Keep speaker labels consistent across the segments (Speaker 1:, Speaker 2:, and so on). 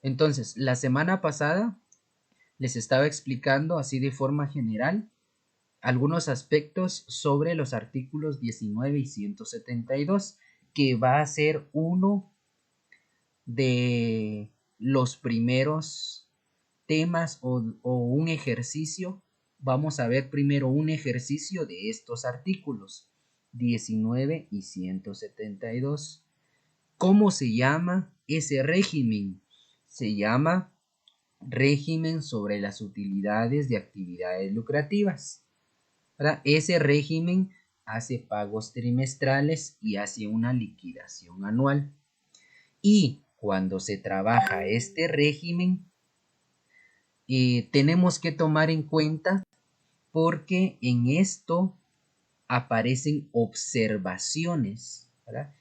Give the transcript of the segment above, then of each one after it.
Speaker 1: Entonces, la semana pasada les estaba explicando así de forma general algunos aspectos sobre los artículos 19 y 172, que va a ser uno de los primeros temas o un ejercicio. Vamos a ver primero un ejercicio de estos artículos 19 y 172. ¿Cómo se llama ese régimen? Se llama régimen sobre las utilidades de actividades lucrativas. ¿Verdad? Ese régimen hace pagos trimestrales y hace una liquidación anual. Y cuando se trabaja este régimen, tenemos que tomar en cuenta porque en esto aparecen observaciones, ¿verdad?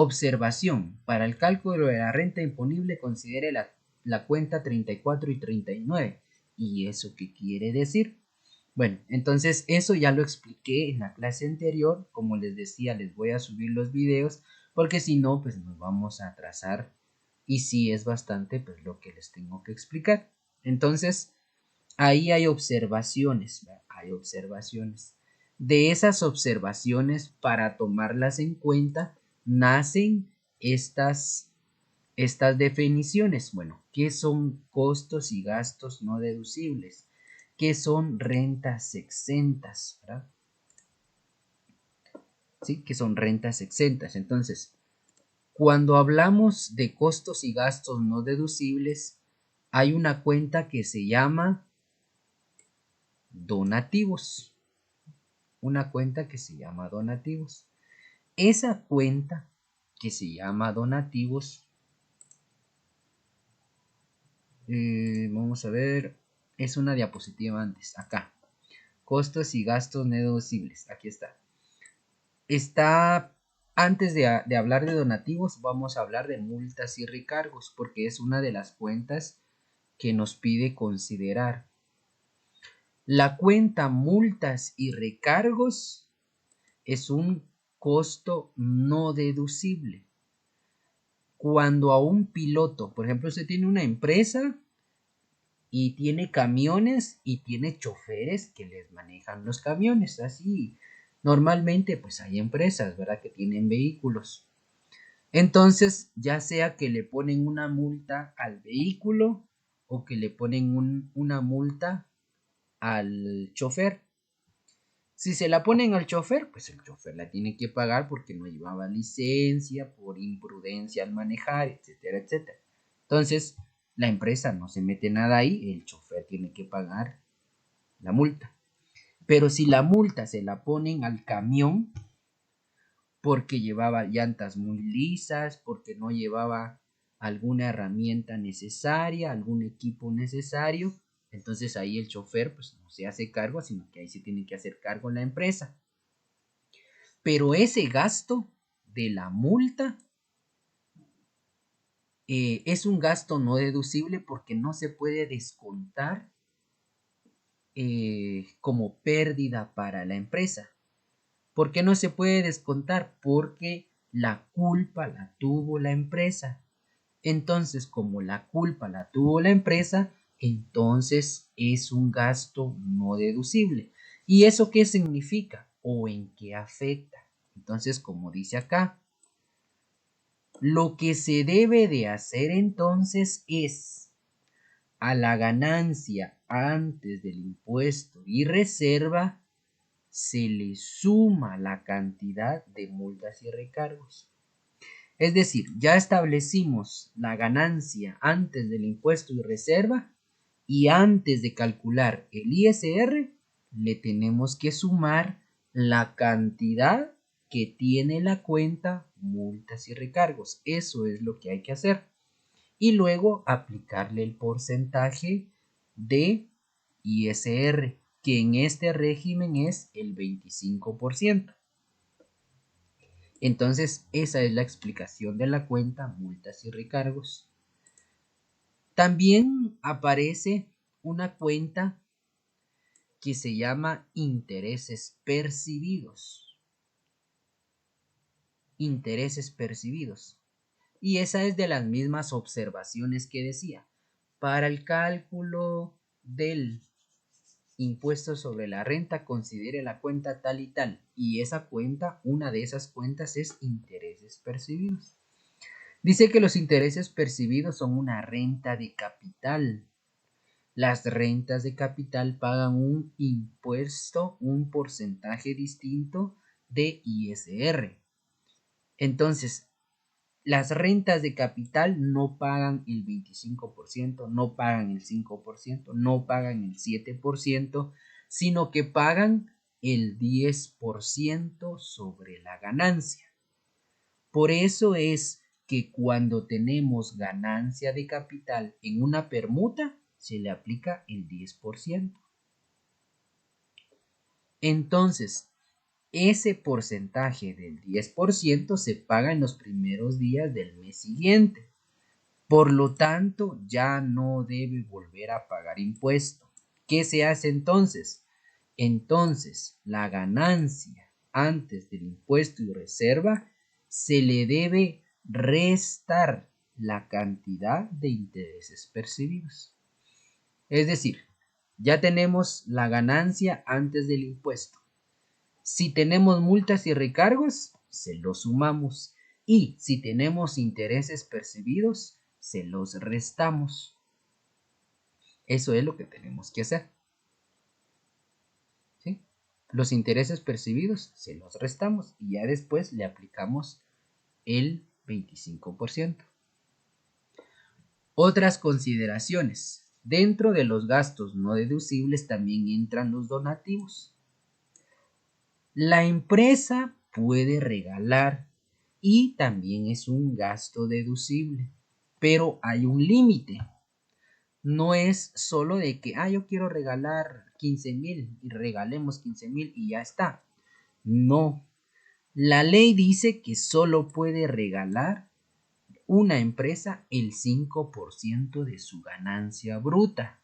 Speaker 1: Observación: para el cálculo de la renta imponible considere la cuenta 34 y 39. ¿Y eso qué quiere decir? Bueno, entonces eso ya lo expliqué en la clase anterior. Como les decía, les voy a subir los videos porque si no, pues nos vamos a atrasar. Y sí es bastante, pues lo que les tengo que explicar. Entonces, ahí hay observaciones, ¿verdad? Hay observaciones. De esas observaciones, para tomarlas en cuenta, nacen estas definiciones. Bueno, ¿qué son costos y gastos no deducibles? ¿Qué son rentas exentas? ¿Verdad? ¿Sí? ¿Qué son rentas exentas? Entonces, cuando hablamos de costos y gastos no deducibles, hay una cuenta que se llama donativos. Una cuenta que se llama donativos. Esa cuenta que se llama donativos, vamos a ver, es una diapositiva antes, acá. Costos y gastos no deducibles, aquí está. Antes de hablar de donativos, vamos a hablar de multas y recargos, porque es una de las cuentas que nos pide considerar. La cuenta multas y recargos es un costo no deducible. Cuando a un piloto, por ejemplo, usted tiene una empresa y tiene camiones y tiene choferes que les manejan los camiones, así. Normalmente, pues hay empresas, ¿verdad?, que tienen vehículos. Entonces, ya sea que le ponen una multa al vehículo o que le ponen una multa al chofer. Si se la ponen al chofer, pues el chofer la tiene que pagar porque no llevaba licencia, por imprudencia al manejar, etcétera, etcétera. Entonces, la empresa no se mete nada ahí, el chofer tiene que pagar la multa. Pero si la multa se la ponen al camión porque llevaba llantas muy lisas, porque no llevaba alguna herramienta necesaria, algún equipo necesario, entonces ahí el chofer pues no se hace cargo, sino que ahí se tiene que hacer cargo la empresa. Pero ese gasto de la multa es un gasto no deducible porque no se puede descontar como pérdida para la empresa. ¿Por qué no se puede descontar? Porque la culpa la tuvo la empresa. Entonces, como la culpa la tuvo la empresa, entonces es un gasto no deducible. ¿Y eso qué significa? ¿O en qué afecta? Entonces, como dice acá, lo que se debe de hacer entonces es a la ganancia antes del impuesto y reserva se le suma la cantidad de multas y recargos. Es decir, ya establecimos la ganancia antes del impuesto y reserva y antes de calcular el ISR le tenemos que sumar la cantidad que tiene la cuenta multas y recargos. Eso es lo que hay que hacer. Y luego aplicarle el porcentaje de ISR, que en este régimen es el 25%. Entonces, esa es la explicación de la cuenta multas y recargos. También aparece una cuenta que se llama intereses percibidos. Intereses percibidos. Y esa es de las mismas observaciones que decía. Para el cálculo del impuesto sobre la renta, considere la cuenta tal y tal. Y esa cuenta, una de esas cuentas es intereses percibidos. Dice que los intereses percibidos son una renta de capital. Las rentas de capital pagan un impuesto, un porcentaje distinto de ISR. Entonces, las rentas de capital no pagan el 25%, no pagan el 5%, no pagan el 7%, sino que pagan el 10% sobre la ganancia. Por eso es que cuando tenemos ganancia de capital en una permuta, se le aplica el 10%. Entonces, ese porcentaje del 10% se paga en los primeros días del mes siguiente. Por lo tanto, ya no debe volver a pagar impuesto. ¿Qué se hace entonces? Entonces, la ganancia antes del impuesto y reserva se le debe restar la cantidad de intereses percibidos. Es decir, ya tenemos la ganancia antes del impuesto. Si tenemos multas y recargos, se los sumamos. Y si tenemos intereses percibidos, se los restamos. Eso es lo que tenemos que hacer. ¿Sí? Los intereses percibidos se los restamos y ya después le aplicamos el 25%. Otras consideraciones. Dentro de los gastos no deducibles también entran los donativos. La empresa puede regalar y también es un gasto deducible, pero hay un límite. No es solo de que, yo quiero regalar 15,000 y regalemos 15,000 y ya está. No. La ley dice que solo puede regalar una empresa el 5% de su ganancia bruta,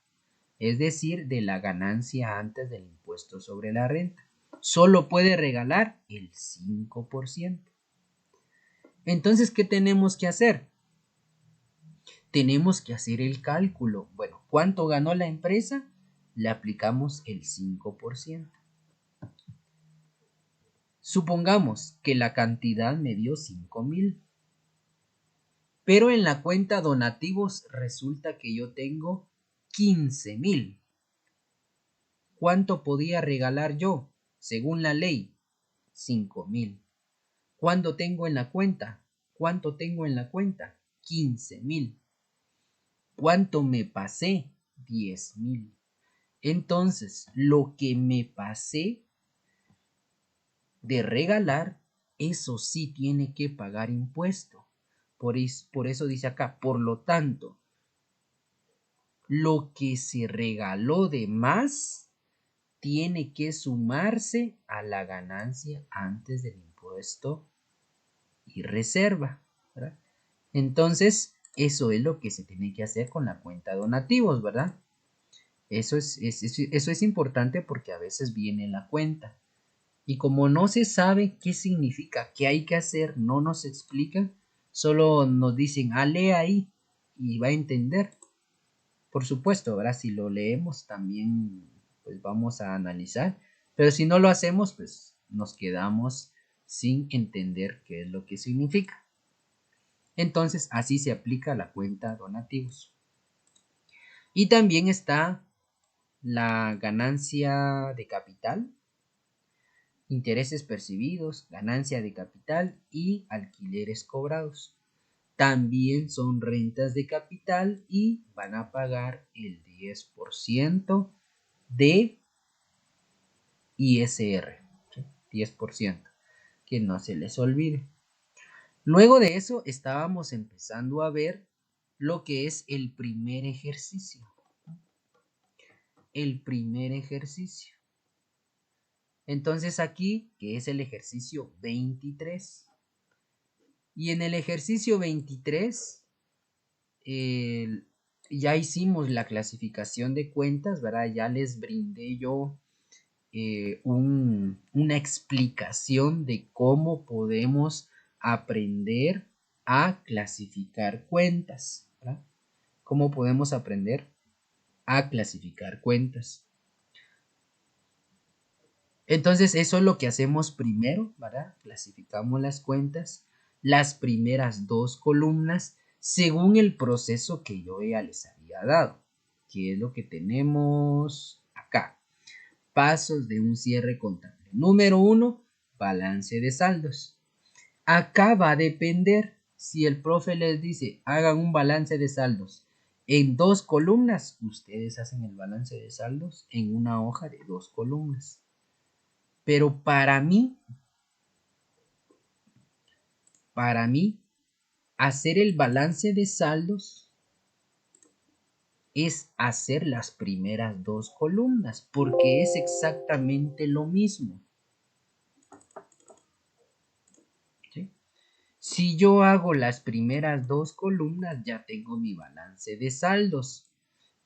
Speaker 1: es decir, de la ganancia antes del impuesto sobre la renta. Solo puede regalar el 5%. Entonces, ¿qué tenemos que hacer? Tenemos que hacer el cálculo. Bueno, ¿cuánto ganó la empresa? Le aplicamos el 5%. Supongamos que la cantidad me dio 5,000. Pero en la cuenta donativos resulta que yo tengo 15,000. ¿Cuánto podía regalar yo? Según la ley, 5,000. ¿Cuánto tengo en la cuenta? ¿Cuánto tengo en la cuenta? 15,000. ¿Cuánto me pasé? 10,000. Entonces, lo que me pasé de regalar, eso sí tiene que pagar impuesto. Por eso dice acá, por lo tanto, lo que se regaló de más tiene que sumarse a la ganancia antes del impuesto y reserva, ¿verdad? Entonces, eso es lo que se tiene que hacer con la cuenta donativos, ¿verdad? Eso es importante porque a veces viene la cuenta. Y como no se sabe qué significa, qué hay que hacer, no nos explican, solo nos dicen, lee ahí y va a entender. Por supuesto, ¿verdad? Si lo leemos también pues vamos a analizar, pero si no lo hacemos, pues nos quedamos sin entender qué es lo que significa. Entonces, así se aplica la cuenta donativos. Y también está la ganancia de capital, intereses percibidos, ganancia de capital y alquileres cobrados. También son rentas de capital y van a pagar el 10% de ISR. ¿Sí? 10%, que no se les olvide. Luego de eso estábamos empezando a ver lo que es el primer ejercicio. El primer ejercicio. Entonces aquí, que es el ejercicio 23. Y en el ejercicio 23 ya hicimos la clasificación de cuentas, ¿verdad? Ya les brindé yo una explicación de cómo podemos aprender a clasificar cuentas, ¿verdad? ¿Cómo podemos aprender a clasificar cuentas? Entonces, eso es lo que hacemos primero, ¿verdad? Clasificamos las cuentas, las primeras dos columnas, según el proceso que yo ya les había dado, que es lo que tenemos acá. Pasos de un cierre contable. Número 1, balance de saldos. Acá va a depender si el profe les dice hagan un balance de saldos en 2 columnas, ustedes hacen el balance de saldos en una hoja de 2 columnas. Pero para mí, hacer el balance de saldos es hacer las primeras 2 columnas, porque es exactamente lo mismo. ¿Sí? Si yo hago las primeras 2 columnas, ya tengo mi balance de saldos.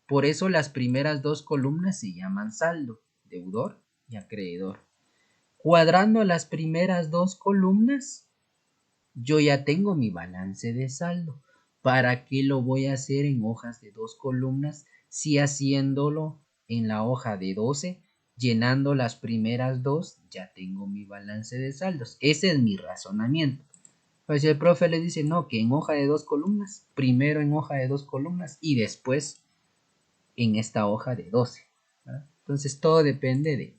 Speaker 1: Por eso las primeras 2 columnas se llaman saldo, deudor y acreedor. Cuadrando las primeras 2 columnas, yo ya tengo mi balance de saldo. ¿Para qué lo voy a hacer en hojas de 2 columnas si haciéndolo en la hoja de 12, llenando las primeras 2, ya tengo mi balance de saldos? Ese es mi razonamiento. Pues si el profe le dice no, que en hoja de 2 columnas, primero en hoja de 2 columnas y después en esta hoja de 12. ¿Verdad? Entonces todo depende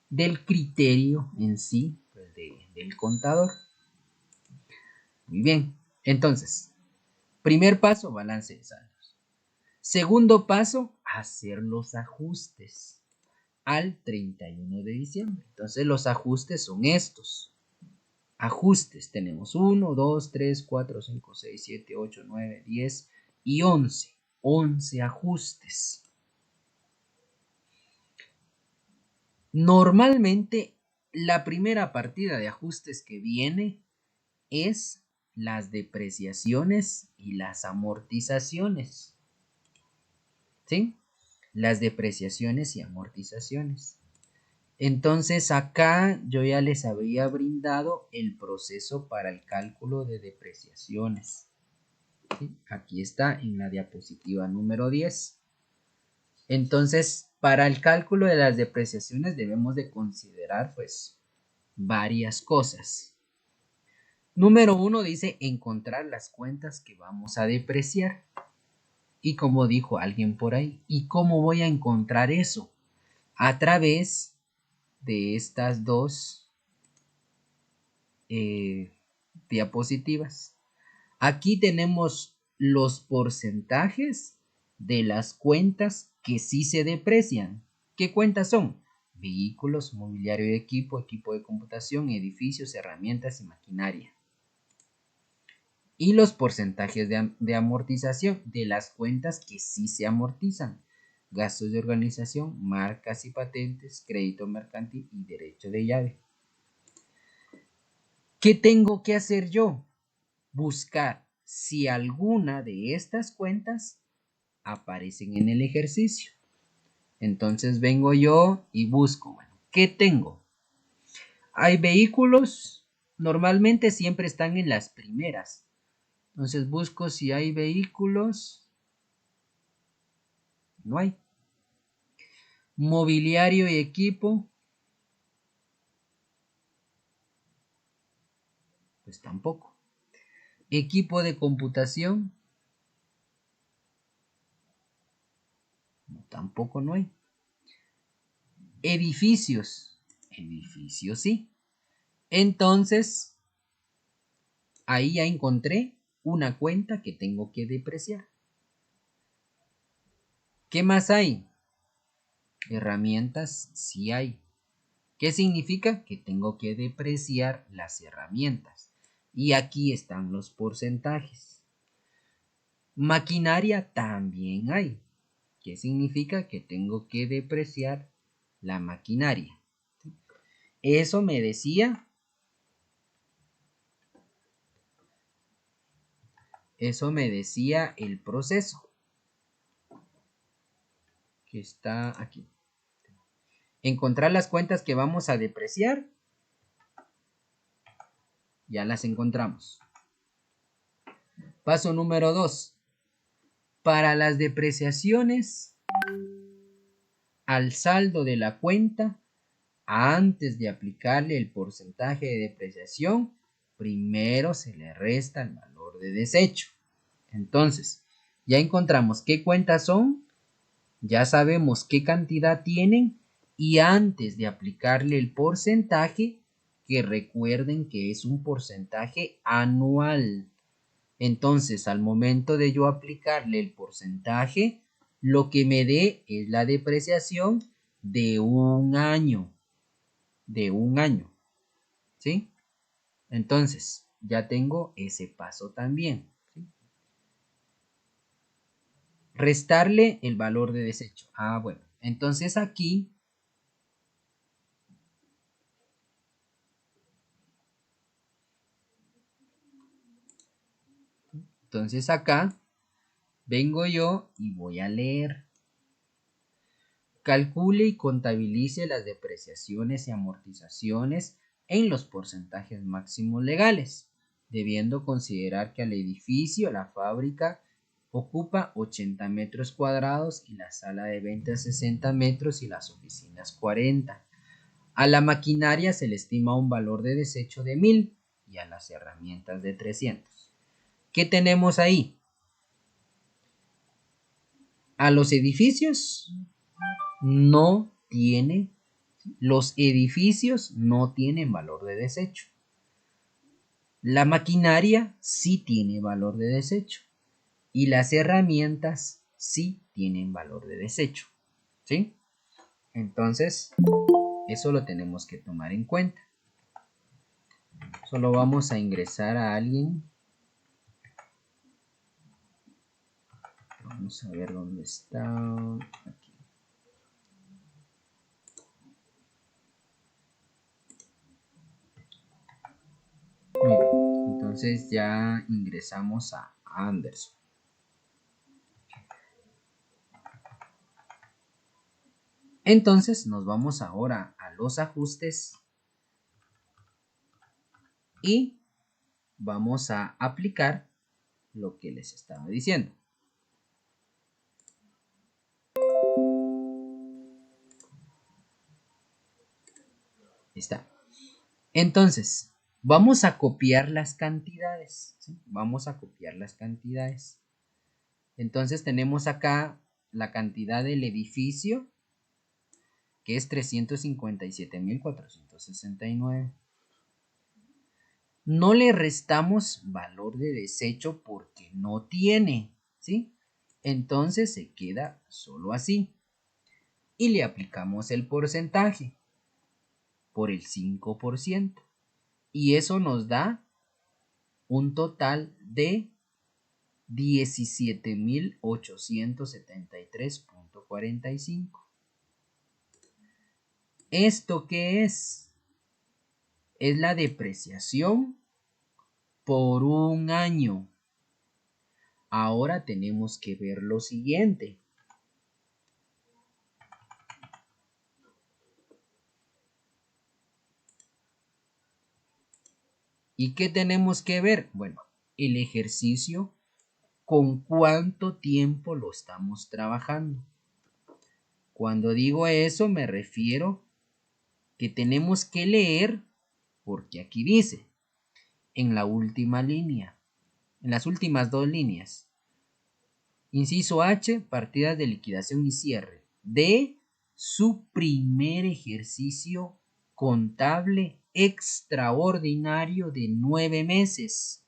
Speaker 1: del criterio en sí, pues del contador. Muy bien, entonces, primer paso, balance de saldos. Segundo paso, hacer los ajustes al 31 de diciembre. Entonces los ajustes son estos. Ajustes, tenemos 1, 2, 3, 4, 5, 6, 7, 8, 9, 10 y 11. 11 ajustes. Normalmente, la primera partida de ajustes que viene es las depreciaciones y las amortizaciones. ¿Sí? Las depreciaciones y amortizaciones. Entonces acá yo ya les había brindado el proceso para el cálculo de depreciaciones. ¿Sí? Aquí está en la diapositiva número 10. Entonces, para el cálculo de las depreciaciones debemos de considerar pues varias cosas. Número 1 dice encontrar las cuentas que vamos a depreciar. Y como dijo alguien por ahí, ¿y cómo voy a encontrar eso? A través de estas dos diapositivas. Aquí tenemos los porcentajes de las cuentas que sí se deprecian. ¿Qué cuentas son? Vehículos, mobiliario de equipo, equipo de computación, edificios, herramientas y maquinaria. Y los porcentajes de amortización de las cuentas que sí se amortizan. Gastos de organización, marcas y patentes, crédito mercantil y derecho de llave. ¿Qué tengo que hacer yo? Buscar si alguna de estas cuentas aparecen en el ejercicio. Entonces vengo yo y busco, bueno, ¿qué tengo? Hay vehículos, normalmente siempre están en las primeras. Entonces busco si hay vehículos. No hay. Mobiliario y equipo. Pues tampoco. Equipo de computación. Tampoco no hay. Edificios. Edificios sí. Entonces, ahí ya encontré una cuenta que tengo que depreciar. ¿Qué más hay? Herramientas sí hay. ¿Qué significa? Que tengo que depreciar las herramientas. Y aquí están los porcentajes. Maquinaria también hay. ¿Qué significa? Que tengo que depreciar la maquinaria. Eso me decía el proceso que está aquí. Encontrar las cuentas que vamos a depreciar. Ya las encontramos. Paso número 2. Para las depreciaciones al saldo de la cuenta, antes de aplicarle el porcentaje de depreciación, primero se le resta el valor de desecho. Entonces, ya encontramos qué cuentas son, ya sabemos qué cantidad tienen y antes de aplicarle el porcentaje, que recuerden que es un porcentaje anual. Entonces, al momento de yo aplicarle el porcentaje, lo que me dé es la depreciación de un año. ¿Sí? Entonces, ya tengo ese paso también. ¿Sí? Restarle el valor de desecho. Bueno. Entonces aquí Entonces acá vengo yo y voy a leer. Calcule y contabilice las depreciaciones y amortizaciones en los porcentajes máximos legales, debiendo considerar que al edificio, la fábrica, ocupa 80 metros cuadrados y la sala de ventas 60 metros y las oficinas 40. A la maquinaria se le estima un valor de desecho de 1000 y a las herramientas de 300. ¿Qué tenemos ahí? A los edificios los edificios no tienen valor de desecho. La maquinaria sí tiene valor de desecho y las herramientas sí tienen valor de desecho. ¿Sí? Entonces, eso lo tenemos que tomar en cuenta. Solo vamos a ingresar a alguien. Vamos a ver dónde está. Aquí. Muy bien. Entonces ya ingresamos a Anderson. Entonces nos vamos ahora a los ajustes y vamos a aplicar lo que les estaba diciendo. Está. Entonces, vamos a copiar las cantidades. ¿Sí? Vamos a copiar las cantidades. Entonces tenemos acá la cantidad del edificio, que es 357.469. No le restamos valor de desecho porque no tiene, ¿sí? Entonces se queda solo así. Y le aplicamos el porcentaje por el 5%. Y eso nos da un total de 17.873.45. ¿Esto qué es? Es la depreciación por un año. Ahora tenemos que ver lo siguiente. ¿Y qué tenemos que ver? Bueno, el ejercicio, ¿con cuánto tiempo lo estamos trabajando? Cuando digo eso me refiero que tenemos que leer, porque aquí dice, en la última línea, en las últimas dos líneas, inciso H, partidas de liquidación y cierre de su primer ejercicio contable extraordinario de 9 meses,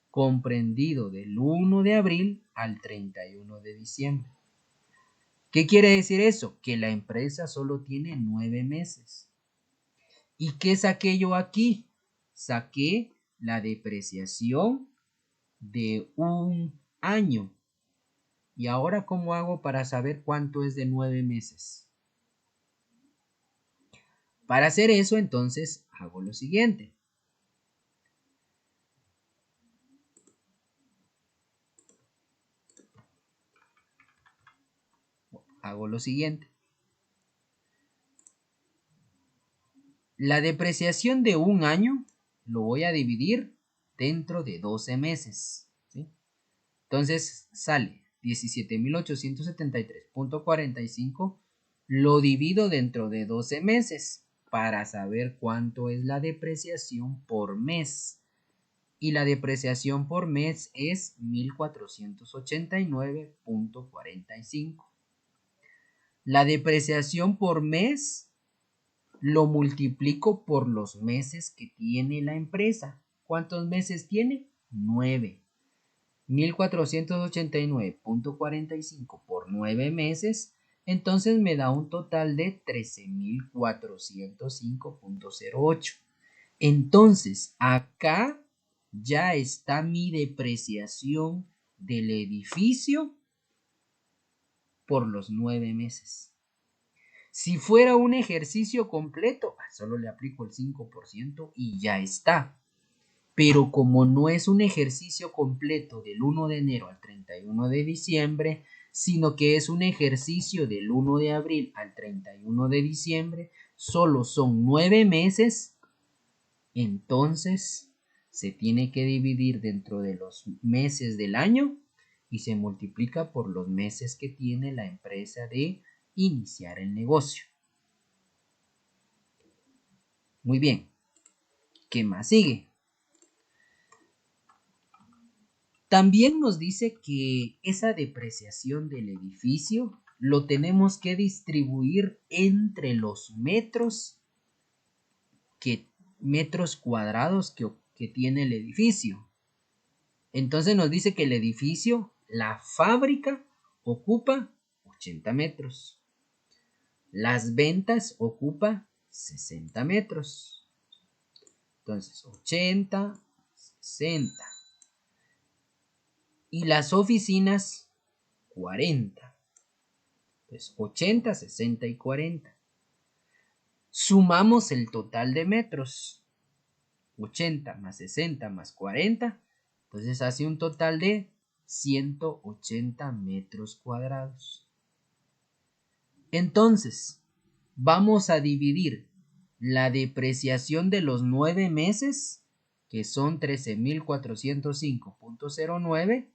Speaker 1: comprendido del 1 de abril al 31 de diciembre. ¿Qué quiere decir eso? Que la empresa solo tiene 9 meses. ¿Y qué saqué yo aquí? Saqué la depreciación de un año. ¿Y ahora cómo hago para saber cuánto es de 9 meses? Para hacer eso, entonces, hago lo siguiente. La depreciación de un año lo voy a dividir dentro de 12 meses. ¿Sí? Entonces sale 17.873.45, lo divido dentro de 12 meses para saber cuánto es la depreciación por mes. Y la depreciación por mes es 1.489.45. La depreciación por mes lo multiplico por los meses que tiene la empresa. ¿Cuántos meses tiene? 9. 1.489.45 por 9 meses, entonces me da un total de 13.405.08. Entonces, acá ya está mi depreciación del edificio por los 9 meses. Si fuera un ejercicio completo, solo le aplico el 5% y ya está. Pero como no es un ejercicio completo del 1 de enero al 31 de diciembre, sino que es un ejercicio del 1 de abril al 31 de diciembre, solo son 9 meses, entonces se tiene que dividir dentro de los meses del año y se multiplica por los meses que tiene la empresa de iniciar el negocio. Muy bien. ¿Qué más sigue? También nos dice que esa depreciación del edificio lo tenemos que distribuir entre los metros cuadrados que tiene el edificio. Entonces nos dice que el edificio, la fábrica, ocupa 80 metros. Las ventas ocupa 60 metros. Entonces 80, 60. Y las oficinas 40. Pues 80, 60 y 40. Sumamos el total de metros. 80 más 60 más 40. Entonces hace un total de 180 metros cuadrados. Entonces, vamos a dividir la depreciación de los 9 meses, que son 13.405.09.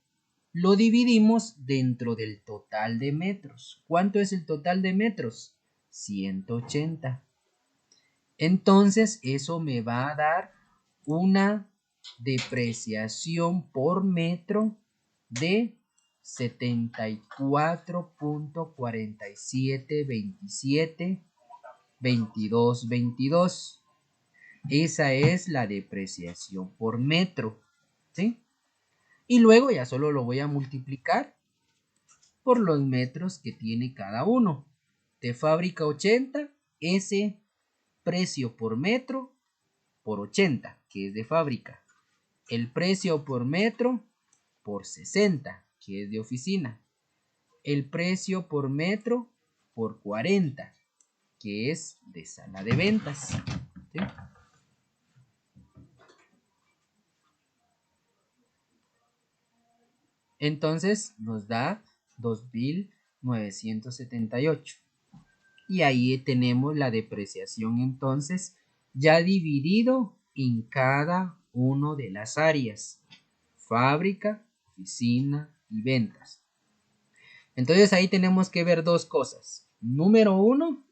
Speaker 1: Lo dividimos dentro del total de metros. ¿Cuánto es el total de metros? 180. Entonces, eso me va a dar una depreciación por metro de 74.47272222. Esa es la depreciación por metro, ¿sí? Y luego ya solo lo voy a multiplicar por los metros que tiene cada uno. De fábrica 80, ese precio por metro por 80, que es de fábrica. El precio por metro por 60, que es de oficina. El precio por metro por 40, que es de sala de ventas, ¿sí? Entonces nos da 2.978. Y ahí tenemos la depreciación entonces ya dividido en cada una de las áreas: fábrica, oficina y ventas. Entonces ahí tenemos que ver dos cosas. Número uno,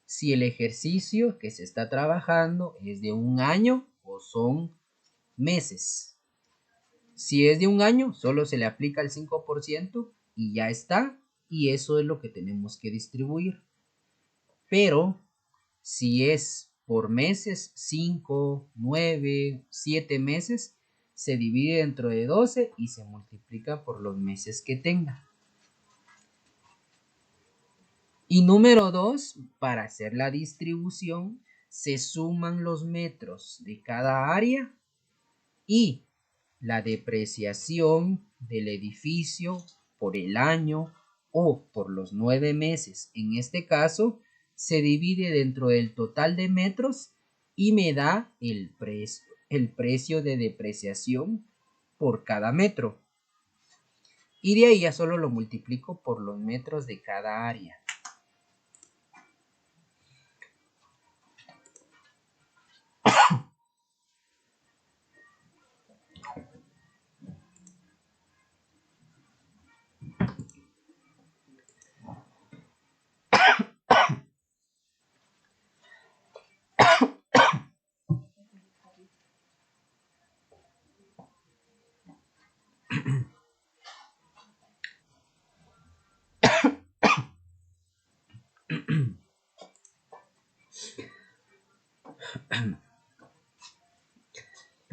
Speaker 1: si el ejercicio que se está trabajando es de un año o son meses. Si es de un año, solo se le aplica el 5% y ya está. Y eso es lo que tenemos que distribuir. Pero si es por meses, 5, 9, 7 meses, se divide dentro de 12 y se multiplica por los meses que tenga. Y número 2, para hacer la distribución, se suman los metros de cada área y la depreciación del edificio por el año o por los 9 meses. En este caso, se divide dentro del total de metros y me da el precio de depreciación por cada metro. Y de ahí ya solo lo multiplico por los metros de cada área.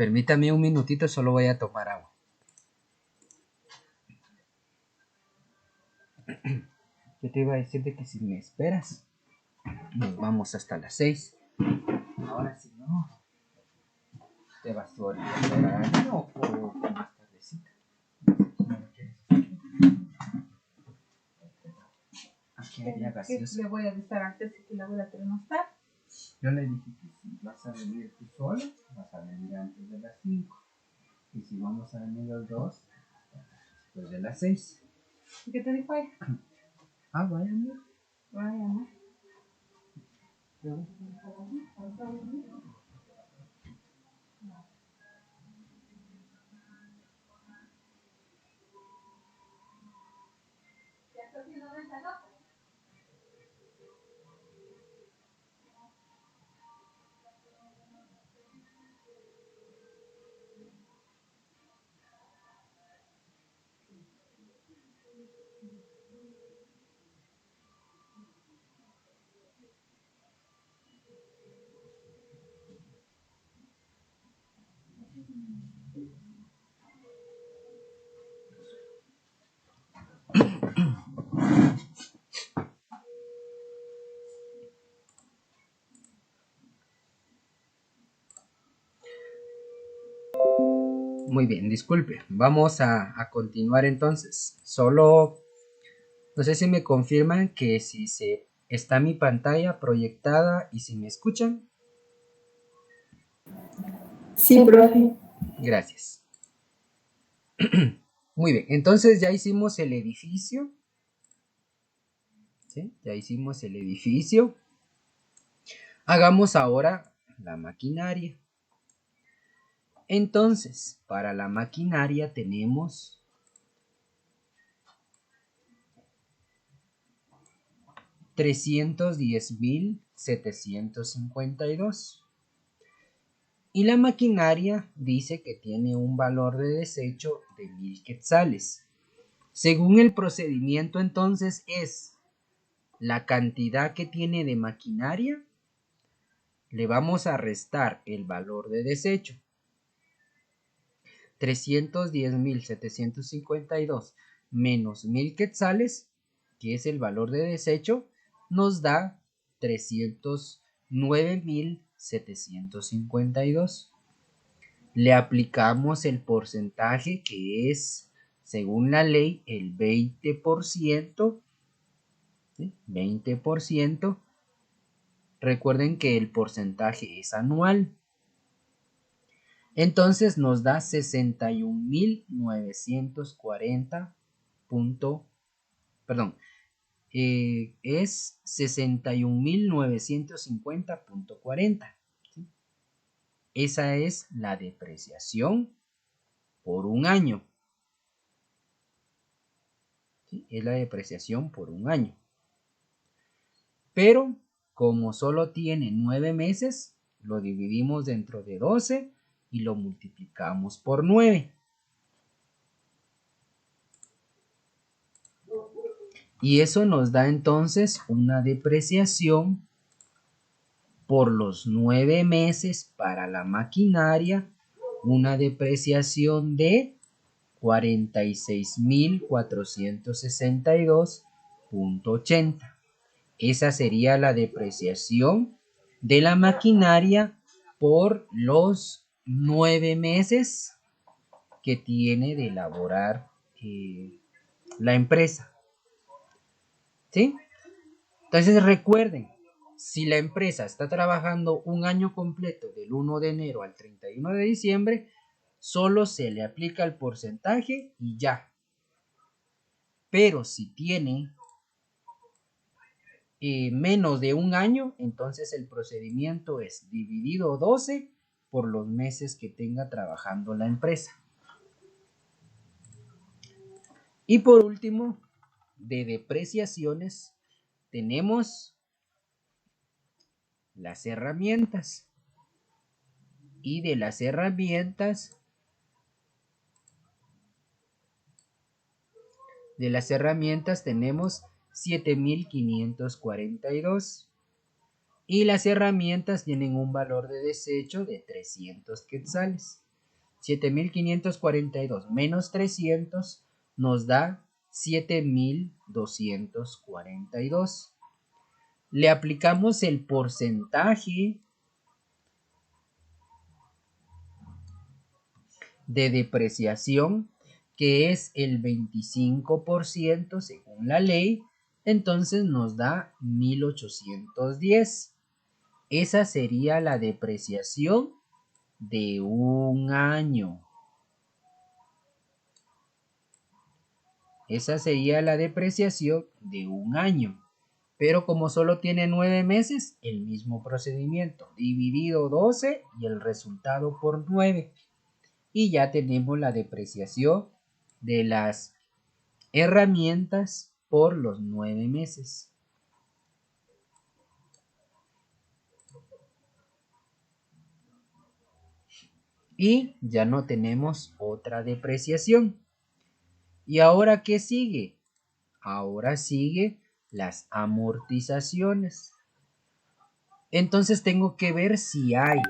Speaker 1: Permítame un minutito, solo voy a tomar agua. Yo te iba a decir de que si me esperas, nos vamos hasta las 6. Ahora si no, te vas tú ahorita a esperar o más tardecita. Aquí había gaseosa.
Speaker 2: Le voy a avisar antes de que el laboratorio no está.
Speaker 1: Yo le dije que si vas a venir tú solo, vas a venir antes de las 5. Y si vamos a venir los dos, después de las 6.
Speaker 2: ¿Y qué te dijo ella?
Speaker 1: Ah, vaya, amor.
Speaker 2: Vaya, ¿no?
Speaker 1: Muy bien, disculpe. Vamos a continuar entonces. Solo, no sé si me confirman que si se está mi pantalla proyectada y si me escuchan.
Speaker 3: Sí, profe.
Speaker 1: Gracias. Muy bien, entonces ya hicimos el edificio. ¿Sí? Ya hicimos el edificio. Hagamos ahora la maquinaria. Entonces, para la maquinaria tenemos 310.752. Y la maquinaria dice que tiene un valor de desecho de 1000 quetzales. Según el procedimiento, entonces es la cantidad que tiene de maquinaria, le vamos a restar el valor de desecho. 310.752 menos 1000 quetzales, que es el valor de desecho, nos da 309.752. Le aplicamos el porcentaje que es, según la ley, el 20%. ¿Sí? 20%. Recuerden que el porcentaje es anual. Entonces nos da 61.940. Perdón, es 61.950.40. ¿Sí? Esa es la depreciación por un año. ¿Sí? Es la depreciación por un año. Pero como solo tiene 9 meses, lo dividimos dentro de 12 y lo multiplicamos por 9. Y eso nos da entonces una depreciación por los 9 meses para la maquinaria, una depreciación de 46.462.80. Esa sería la depreciación de la maquinaria por los 9 meses que tiene de elaborar la empresa. ¿Sí? Entonces recuerden, si la empresa está trabajando un año completo del 1 de enero al 31 de diciembre, solo se le aplica el porcentaje y ya. Pero si tiene menos de un año, entonces el procedimiento es dividido 12 por los meses que tenga trabajando la empresa. Y por último, de depreciaciones, tenemos las herramientas. Y de las herramientas, tenemos 7.542. Y las herramientas tienen un valor de desecho de 300 quetzales. 7.542 menos 300 nos da 7.242. Le aplicamos el porcentaje de depreciación, que es el 25% según la ley, entonces nos da 1.810. Esa sería la depreciación de un año. Esa sería la depreciación de un año. Pero como solo tiene 9 meses, el mismo procedimiento. Dividido 12 y el resultado por 9. Y ya tenemos la depreciación de las herramientas por los 9 meses. Y ya no tenemos otra depreciación. ¿Y ahora qué sigue? Ahora sigue las amortizaciones. Entonces tengo que ver si hay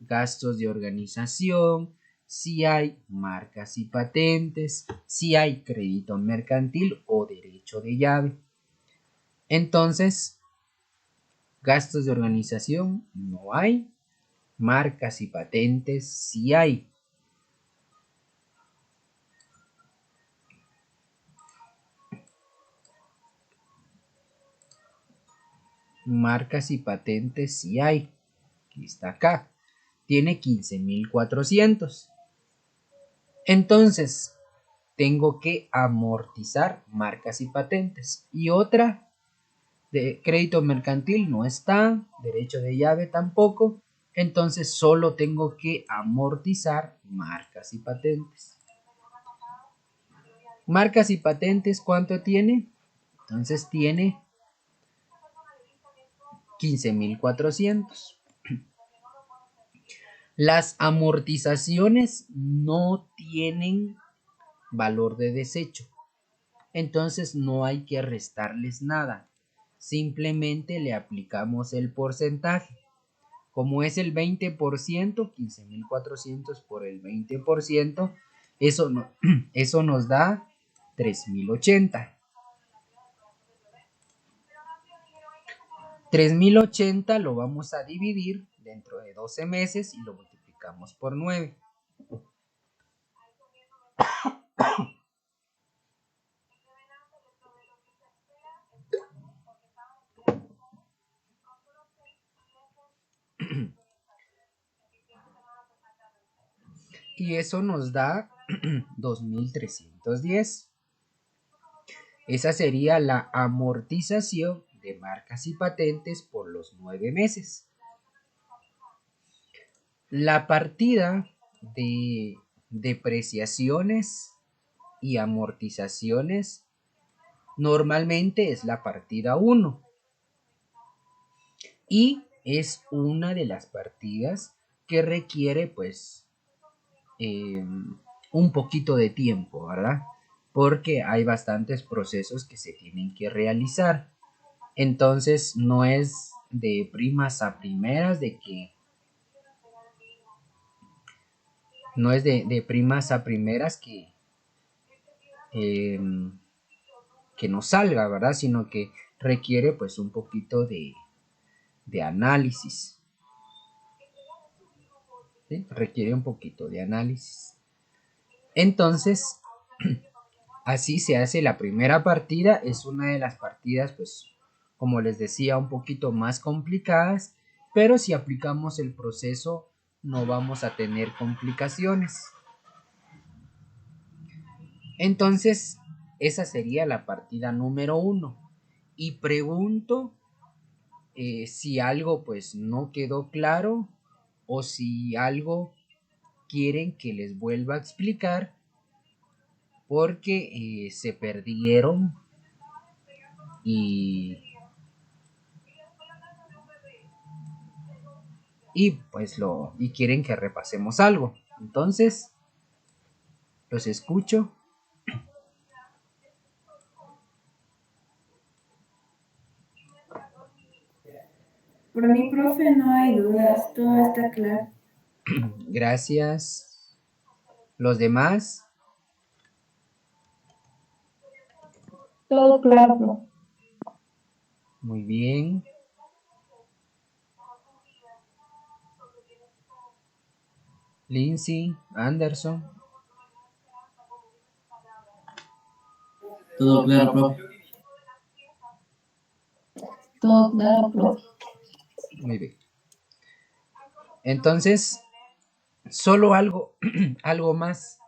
Speaker 1: gastos de organización, si hay marcas y patentes, si hay crédito mercantil o derecho de llave. Entonces, gastos de organización no hay, marcas y patentes sí hay. Marcas y patentes sí hay. Aquí está acá. Tiene 15.400. Entonces, tengo que amortizar marcas y patentes. Y otra, de crédito mercantil no está, derecho de llave tampoco. Entonces, solo tengo que amortizar marcas y patentes. Marcas y patentes, ¿cuánto tiene? Entonces tiene 15.400. Las amortizaciones no tienen valor de desecho. Entonces no hay que restarles nada. Simplemente le aplicamos el porcentaje. Como es el 20%, 15.400 por el 20%, eso nos da 3.080. 3.080 lo vamos a dividir dentro de 12 meses y lo multiplicamos por 9. Y eso nos da 2.310. Esa sería la amortización de marcas y patentes por los 9 meses. La partida de depreciaciones y amortizaciones normalmente es la partida 1 y es una de las partidas que requiere pues un poquito de tiempo, ¿verdad? Porque hay bastantes procesos que se tienen que realizar. Entonces no es de primas a primeras de que no es de primas a primeras que nos salga, ¿verdad? Sino que requiere pues un poquito de análisis. ¿Sí? Requiere un poquito de análisis. Entonces, así se hace la primera partida. Es una de las partidas, pues, como les decía, un poquito más complicadas. Pero si aplicamos el proceso, no vamos a tener complicaciones. Entonces, esa sería la partida número 1. Y pregunto si algo pues no quedó claro o si algo quieren que les vuelva a explicar porque se perdieron y pues y quieren que repasemos algo. Entonces, los escucho.
Speaker 3: Por mi profe no hay dudas, todo está claro.
Speaker 1: Gracias. Los demás,
Speaker 3: Todo claro, profe.
Speaker 1: muy bien. Lindsay, Anderson,
Speaker 4: Todo claro, profe.
Speaker 3: Todo claro, profe.
Speaker 1: muy bien. Entonces, solo algo, algo más.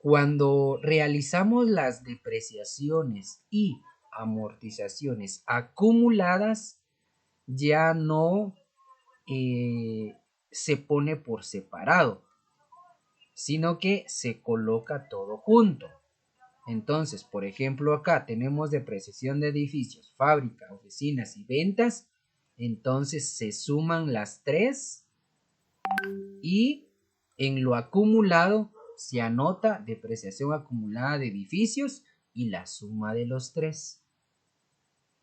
Speaker 1: Cuando realizamos las depreciaciones y amortizaciones acumuladas, ya no se pone por separado, sino que se coloca todo junto. Entonces, por ejemplo, acá tenemos depreciación de edificios, fábrica, oficinas y ventas. Entonces se suman las tres y en lo acumulado se anota depreciación acumulada de edificios y la suma de los tres.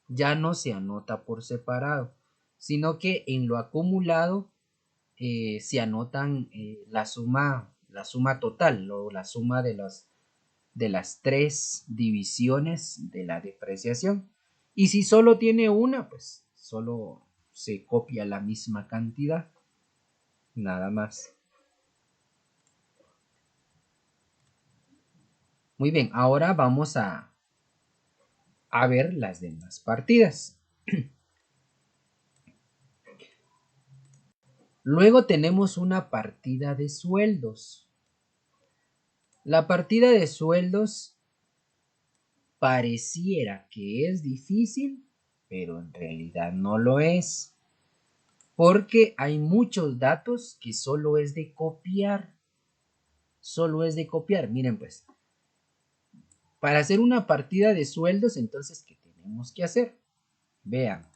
Speaker 1: Ya no se anota por separado, sino que en lo acumulado se anotan la suma total o la suma de las tres divisiones de la depreciación. Y si solo tiene una, pues solo se copia la misma cantidad, nada más. Muy bien, ahora vamos a ver las demás partidas. Luego tenemos una partida de sueldos. La partida de sueldos pareciera que es difícil, pero en realidad no lo es, porque hay muchos datos que solo es de copiar. Solo es de copiar. Miren pues, para hacer una partida de sueldos, entonces, ¿qué tenemos que hacer? Vean.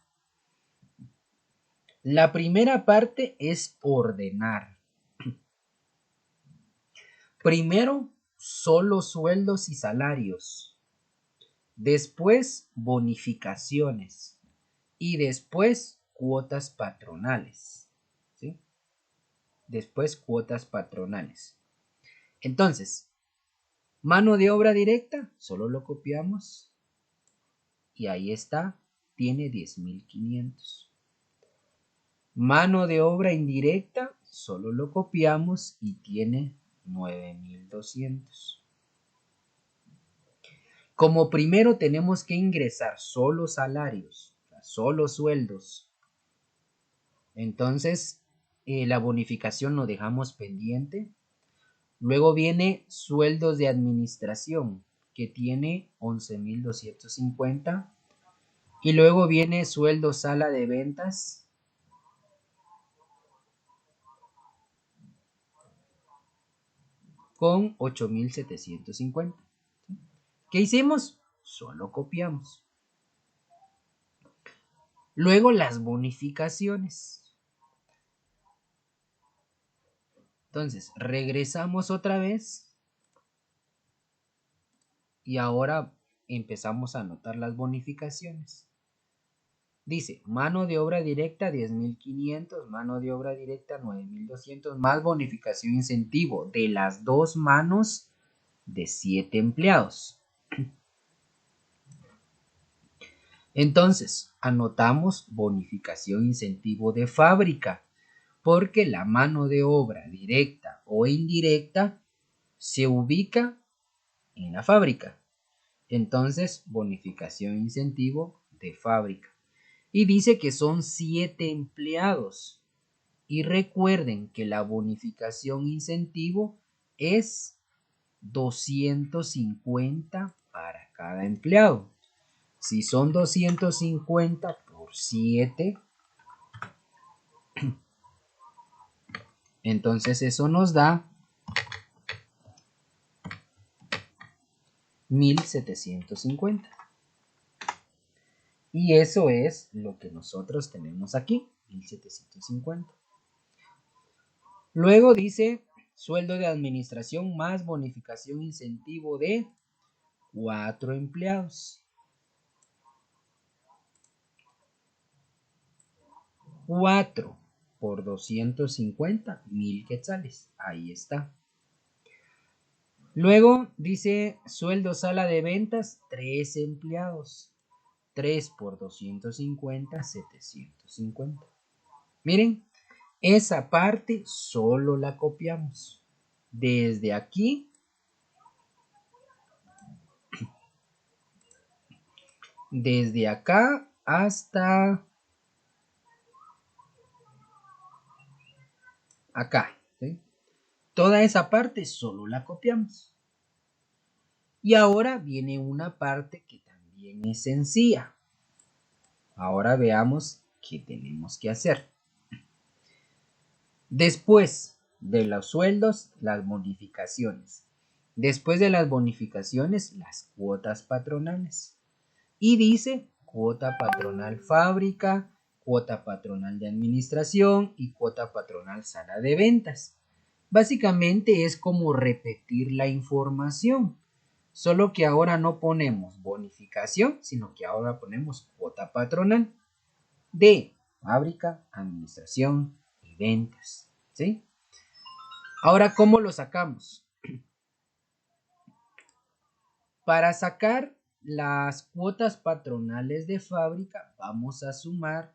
Speaker 1: La primera parte es ordenar. Primero, solo sueldos y salarios. Después, bonificaciones. Y después, cuotas patronales. ¿Sí? Después, cuotas patronales. Entonces, mano de obra directa, solo lo copiamos. Y ahí está, tiene 10.500. Mano de obra indirecta, solo lo copiamos y tiene 9.200. Como primero tenemos que ingresar solo salarios, solo sueldos. Entonces, la bonificación lo dejamos pendiente. Luego viene sueldos de administración, que tiene 11.250. Y luego viene sueldo sala de ventas, con 8.750. ¿Qué hicimos? Solo copiamos. Luego las bonificaciones. Entonces, regresamos otra vez y ahora empezamos a anotar las bonificaciones. Dice, mano de obra directa 10.500, mano de obra directa 9.200, más bonificación incentivo de las dos manos de 7 empleados. Entonces, anotamos bonificación incentivo de fábrica, porque la mano de obra directa o indirecta se ubica en la fábrica. Entonces, bonificación incentivo de fábrica. Y dice que son 7 empleados. Y recuerden que la bonificación incentivo es 250 para cada empleado. Si son 250 por 7, entonces eso nos da 1.750. Y eso es lo que nosotros tenemos aquí, 1.750. Luego dice sueldo de administración más bonificación incentivo de 4 empleados. 4 por 250, 1000 quetzales. Ahí está. Luego dice sueldo sala de ventas, 3 empleados. 3 por 250, 750. Miren, esa parte solo la copiamos. Desde aquí, desde acá hasta acá, ¿sí? Toda esa parte solo la copiamos. Y ahora viene una parte que también es sencilla. Ahora veamos qué tenemos que hacer. Después de los sueldos, las bonificaciones. Después de las bonificaciones, las cuotas patronales. Y dice cuota patronal fábrica, cuota patronal de administración y cuota patronal sala de ventas. Básicamente es como repetir la información, solo que ahora no ponemos bonificación, sino que ahora ponemos cuota patronal de fábrica, administración y ventas, ¿sí? Ahora, ¿cómo lo sacamos? Para sacar las cuotas patronales de fábrica, vamos a sumar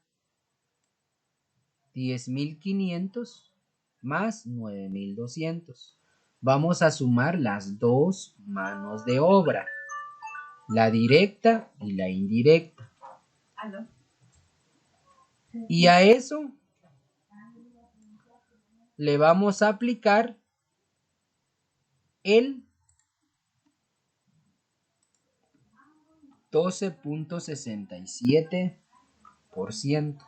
Speaker 1: 10.500 más 9.200. Vamos a sumar las dos manos de obra, la directa y la indirecta. Y a eso le vamos a aplicar el 12.67%.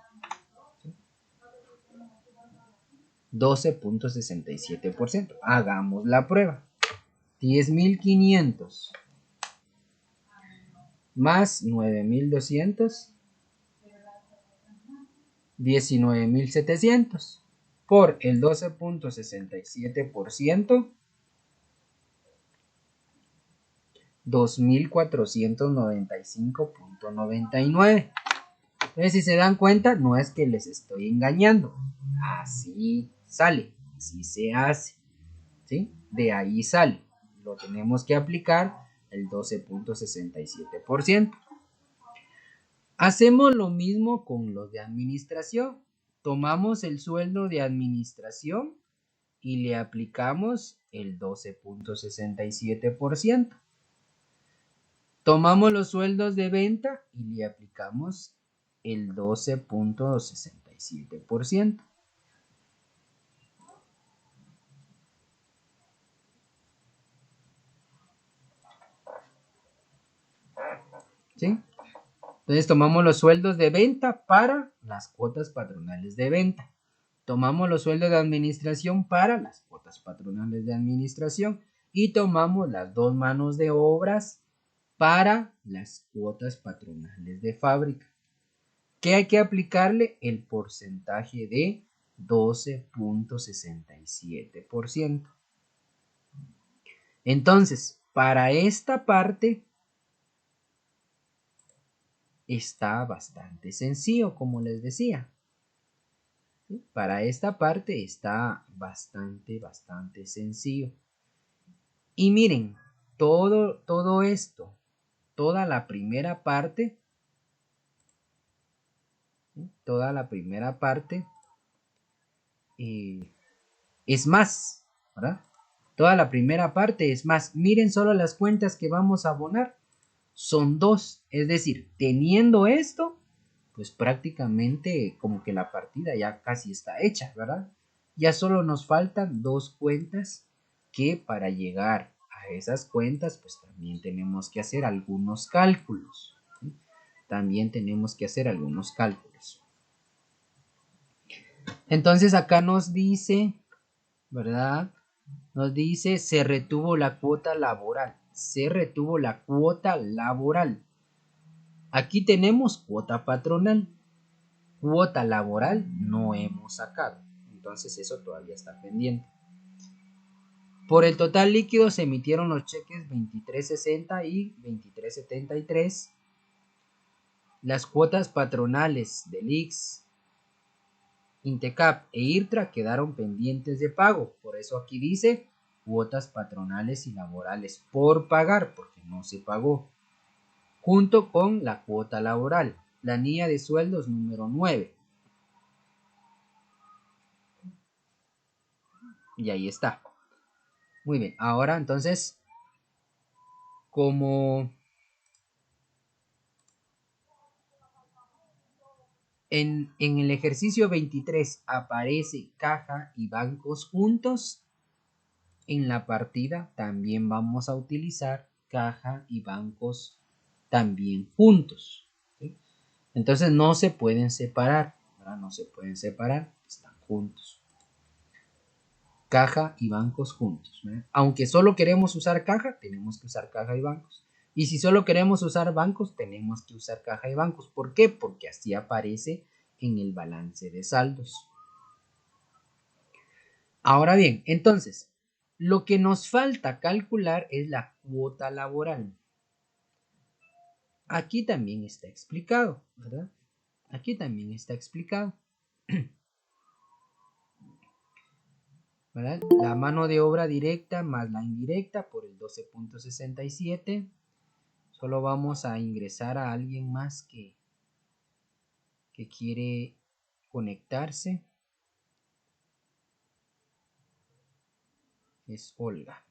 Speaker 1: 12.67%. Hagamos la prueba. 10.500 más 9.200, 19.700 por el 12.67%, 2.495.99. Entonces, si se dan cuenta, no es que les estoy engañando. Así sale, así se hace, ¿sí? De ahí sale. Lo tenemos que aplicar el 12.67%. Hacemos lo mismo con los de administración. Tomamos el sueldo de administración y le aplicamos el 12.67%. Tomamos los sueldos de venta y le aplicamos el 12.67%. ¿Sí? Entonces tomamos los sueldos de venta para las cuotas patronales de venta. Tomamos los sueldos de administración para las cuotas patronales de administración. Y tomamos las dos manos de obras para las cuotas patronales de fábrica. ¿Qué hay que aplicarle? El porcentaje de 12.67%. Entonces, para esta parte está bastante sencillo, como les decía. ¿Sí? Para esta parte está bastante sencillo. Y miren, todo esto, toda la primera parte, ¿sí? Toda la primera parte es más, ¿verdad? Toda la primera parte es más. Miren solo las cuentas que vamos a abonar. Son 2. Es decir, teniendo esto, pues prácticamente como que la partida ya casi está hecha, ¿verdad? Ya solo nos faltan 2 cuentas que para llegar a esas cuentas, pues también tenemos que hacer algunos cálculos, ¿sí? También tenemos que hacer algunos cálculos. Entonces acá nos dice, ¿verdad? Nos dice, se retuvo la cuota laboral. Se retuvo la cuota laboral. Aquí tenemos cuota patronal. Cuota laboral no hemos sacado. Entonces eso todavía está pendiente. Por el total líquido se emitieron los cheques 2360 y 2373. Las cuotas patronales del IX Intecap e IRTRA quedaron pendientes de pago. Por eso aquí dice cuotas patronales y laborales por pagar, porque no se pagó. Junto con la cuota laboral. Planilla de sueldos número 9. Y ahí está. Muy bien. Ahora entonces, como en el ejercicio 23 aparece caja y bancos juntos, en la partida también vamos a utilizar caja y bancos también juntos. ¿Sí? Entonces no se pueden separar, ¿verdad? No se pueden separar, están juntos. Caja y bancos juntos, ¿verdad? Aunque solo queremos usar caja, tenemos que usar caja y bancos. Y si solo queremos usar bancos, tenemos que usar caja y bancos. ¿Por qué? Porque así aparece en el balance de saldos. Ahora bien, entonces, lo que nos falta calcular es la cuota laboral. Aquí también está explicado, ¿verdad? Aquí también está explicado. ¿Verdad? La mano de obra directa más la indirecta por el 12.67. Solo vamos a ingresar a alguien más que quiere conectarse. Es Olga.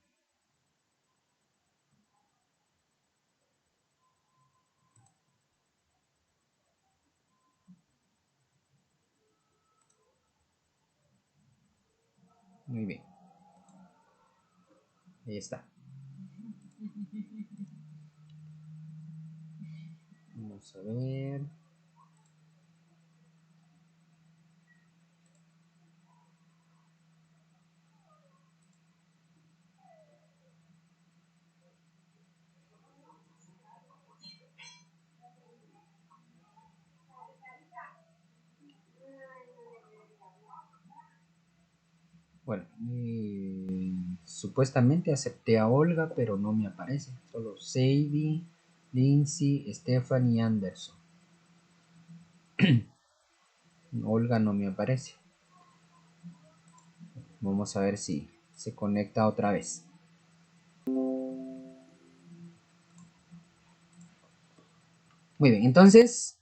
Speaker 1: Muy bien. Ahí está. Vamos a ver. Bueno, supuestamente acepté a Olga, pero no me aparece. Solo Sadie, Lindsay, Stephanie, Anderson. Olga no me aparece. Vamos a ver si se conecta otra vez. Muy bien, entonces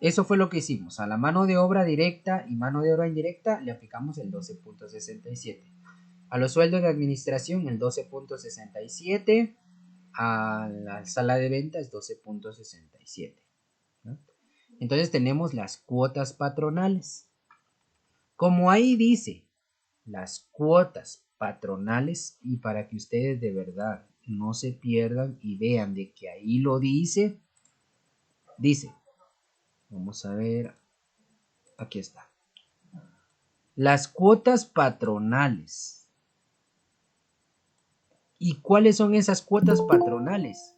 Speaker 1: eso fue lo que hicimos. A la mano de obra directa y mano de obra indirecta le aplicamos el 12.67. A los sueldos de administración el 12.67. A la sala de ventas 12.67. ¿no? Entonces tenemos las cuotas patronales. Como ahí dice las cuotas patronales, y para que ustedes de verdad no se pierdan y vean de que ahí lo dice, vamos a ver, aquí está. Las cuotas patronales. ¿Y cuáles son esas cuotas patronales?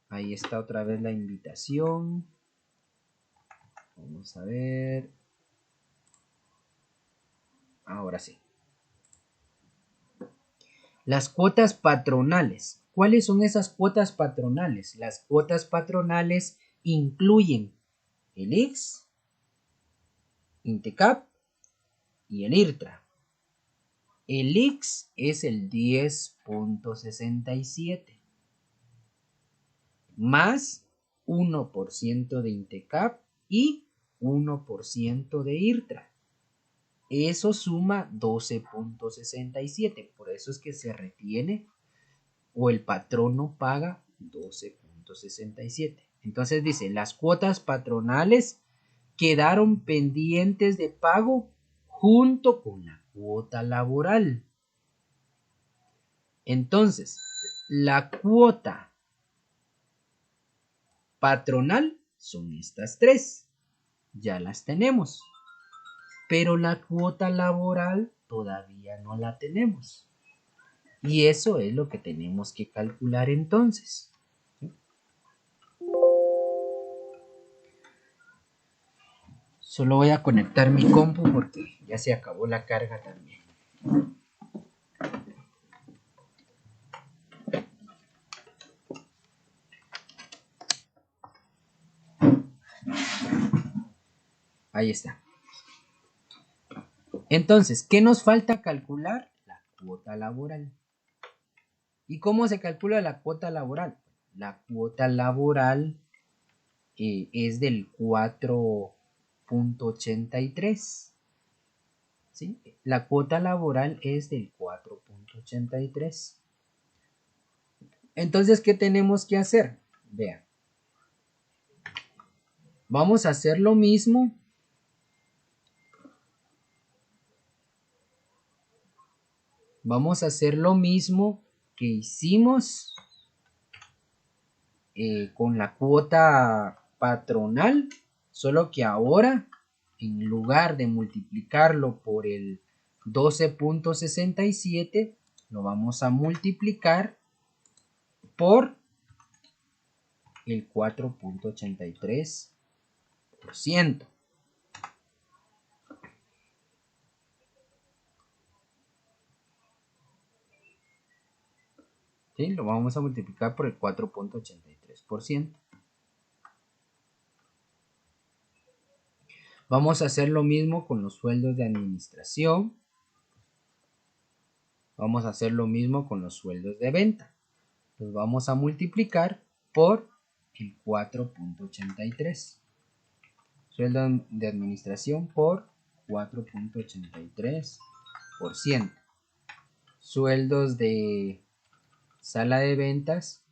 Speaker 1: Ahí está otra vez la invitación. Vamos a ver. Ahora sí. Las cuotas patronales. ¿Cuáles son esas cuotas patronales? Las cuotas patronales incluyen el IX, INTECAP y el IRTRA. El IX es el 10.67 más 1% de INTECAP y 1% de IRTRA. Eso suma 12.67. Por eso es que se retiene o el patrono paga 12.67. Entonces dice, las cuotas patronales quedaron pendientes de pago junto con la cuota laboral. Entonces, la cuota patronal son estas tres. Ya las tenemos. Pero la cuota laboral todavía no la tenemos. Y eso es lo que tenemos que calcular entonces. Solo voy a conectar mi compu porque ya se acabó la carga también. Ahí está. Entonces, ¿qué nos falta calcular? La cuota laboral. ¿Y cómo se calcula la cuota laboral? La cuota laboral es del 4.83. ¿Sí? La cuota laboral es del 4.83. Entonces, ¿qué tenemos que hacer? Vean. Vamos a hacer lo mismo. Vamos a hacer lo mismo que hicimos con la cuota patronal, solo que ahora, en lugar de multiplicarlo por el 12.67, lo vamos a multiplicar por el 4.83%. ¿Sí? Lo vamos a multiplicar por el 4.83%. Vamos a hacer lo mismo con los sueldos de administración. Vamos a hacer lo mismo con los sueldos de venta. Los vamos a multiplicar por el 4.83. Sueldo de administración por 4.83%. Sueldos de sala de ventas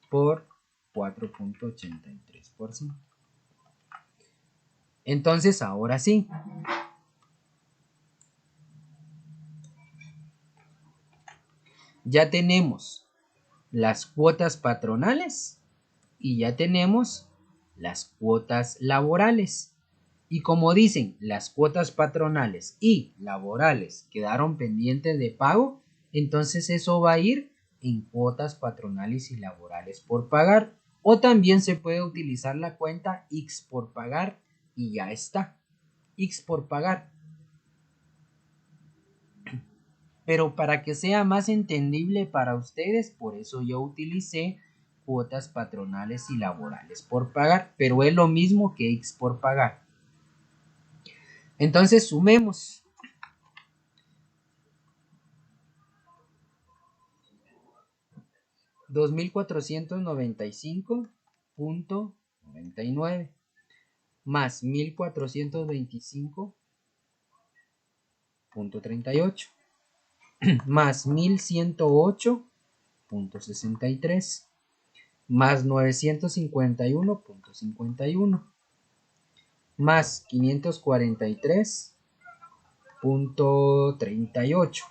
Speaker 1: por 4.83%. Entonces, ahora sí. Ya tenemos las cuotas patronales y ya tenemos las cuotas laborales. Y como dicen, las cuotas patronales y laborales quedaron pendientes de pago, entonces eso va a ir en cuotas patronales y laborales por pagar. O también se puede utilizar la cuenta X por pagar y ya está. X por pagar. Pero para que sea más entendible para ustedes, por eso yo utilicé cuotas patronales y laborales por pagar, pero es lo mismo que X por pagar. Entonces sumemos. $2,495.99 más 1,425.38 más 1,108.63 más 951.51 más 543.38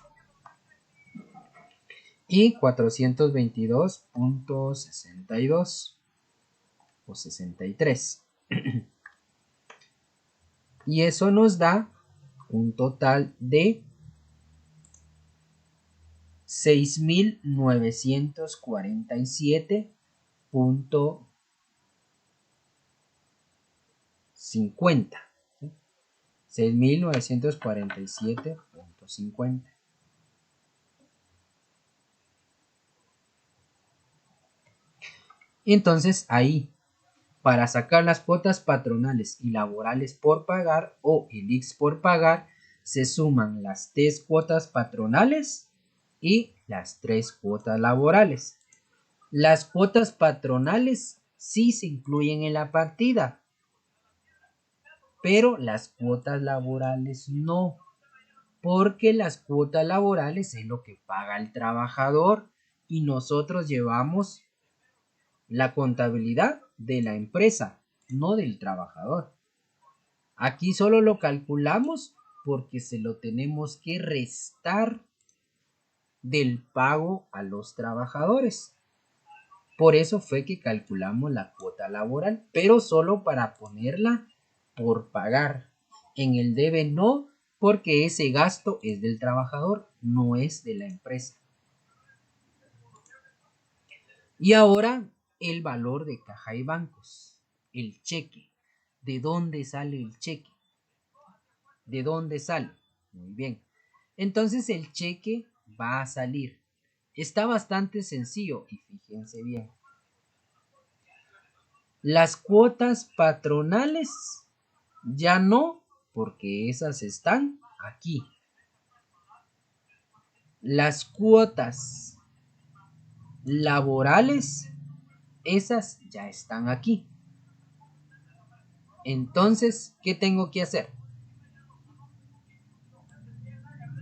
Speaker 1: y 422.62 o 63. Y eso nos da un total de 6.947.50. 6.947.50. Entonces ahí, para sacar las cuotas patronales y laborales por pagar o el X por pagar, se suman las 3 cuotas patronales y las 3 cuotas laborales. Las cuotas patronales sí se incluyen en la partida, pero las cuotas laborales no, porque las cuotas laborales es lo que paga el trabajador y nosotros llevamos la contabilidad de la empresa, no del trabajador. Aquí solo lo calculamos porque se lo tenemos que restar del pago a los trabajadores. Por eso fue que calculamos la cuota laboral, pero solo para ponerla por pagar. En el debe no, porque ese gasto es del trabajador, no es de la empresa. Y ahora el valor de caja y bancos, el cheque. ¿De dónde sale el cheque? ¿De dónde sale? Muy bien. Entonces el cheque va a salir. Está bastante sencillo y fíjense bien. Las cuotas patronales Ya no, porque esas están aquí. Las cuotas laborales, esas ya están aquí. Entonces, ¿qué tengo que hacer?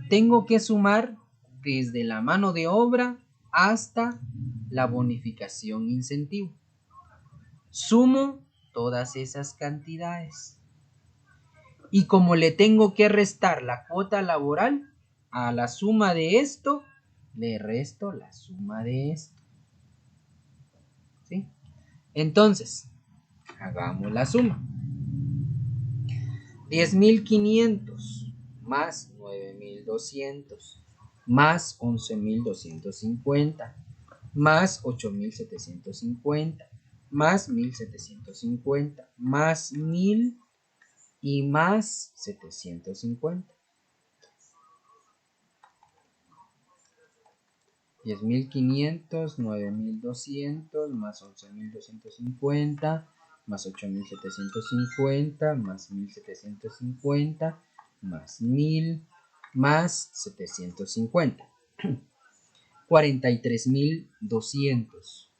Speaker 1: Tengo que sumar desde la mano de obra hasta la bonificación incentivo. Sumo todas esas cantidades. Y como le tengo que restar la cuota laboral, a la suma de esto, le resto la suma de esto. ¿Sí? Entonces, hagamos la suma. 10.500 más 9.200 más 11.250 más 8.750 más 1.750 más 1.000 y más 750. 10.500, 9.200 más 11.250 más 8.750 más 1.750 más 1.000 más 750. 43.200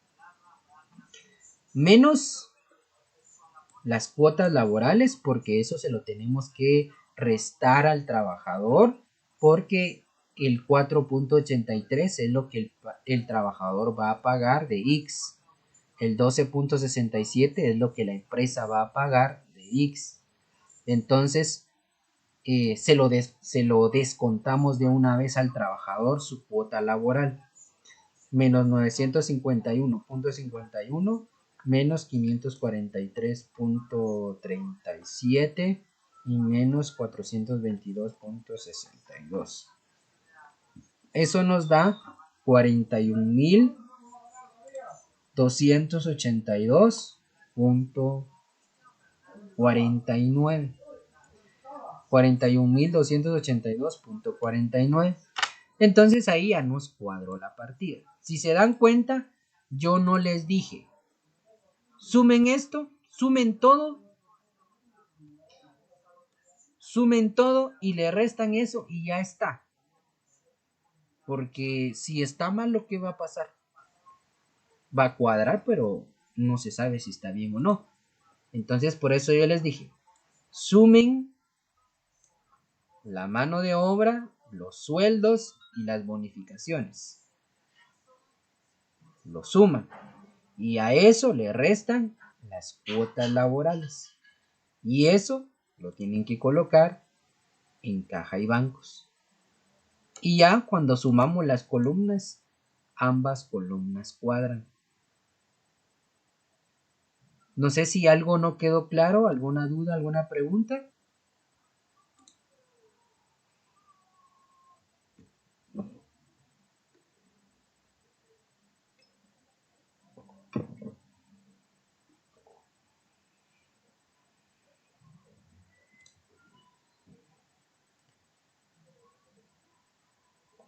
Speaker 1: menos las cuotas laborales, porque eso se lo tenemos que restar al trabajador, porque el 4.83 es lo que el trabajador va a pagar de X. El 12.67 es lo que la empresa va a pagar de X. Entonces, se lo descontamos de una vez al trabajador su cuota laboral. Menos 951.51 menos 543.37 y menos 422.62. Eso nos da 41.282.49. 41.282.49. Entonces ahí ya nos cuadró la partida. Si se dan cuenta, yo no les dije, sumen esto, sumen todo y le restan eso y ya está. Porque si está mal, ¿lo que va a pasar? Va a cuadrar, pero no se sabe si está bien o no. Entonces por eso yo les dije, sumen la mano de obra, los sueldos y las bonificaciones. Lo suman y a eso le restan las cuotas laborales. Y eso lo tienen que colocar en caja y bancos. Y ya cuando sumamos las columnas, ambas columnas cuadran. No sé si algo no quedó claro, alguna duda, alguna pregunta.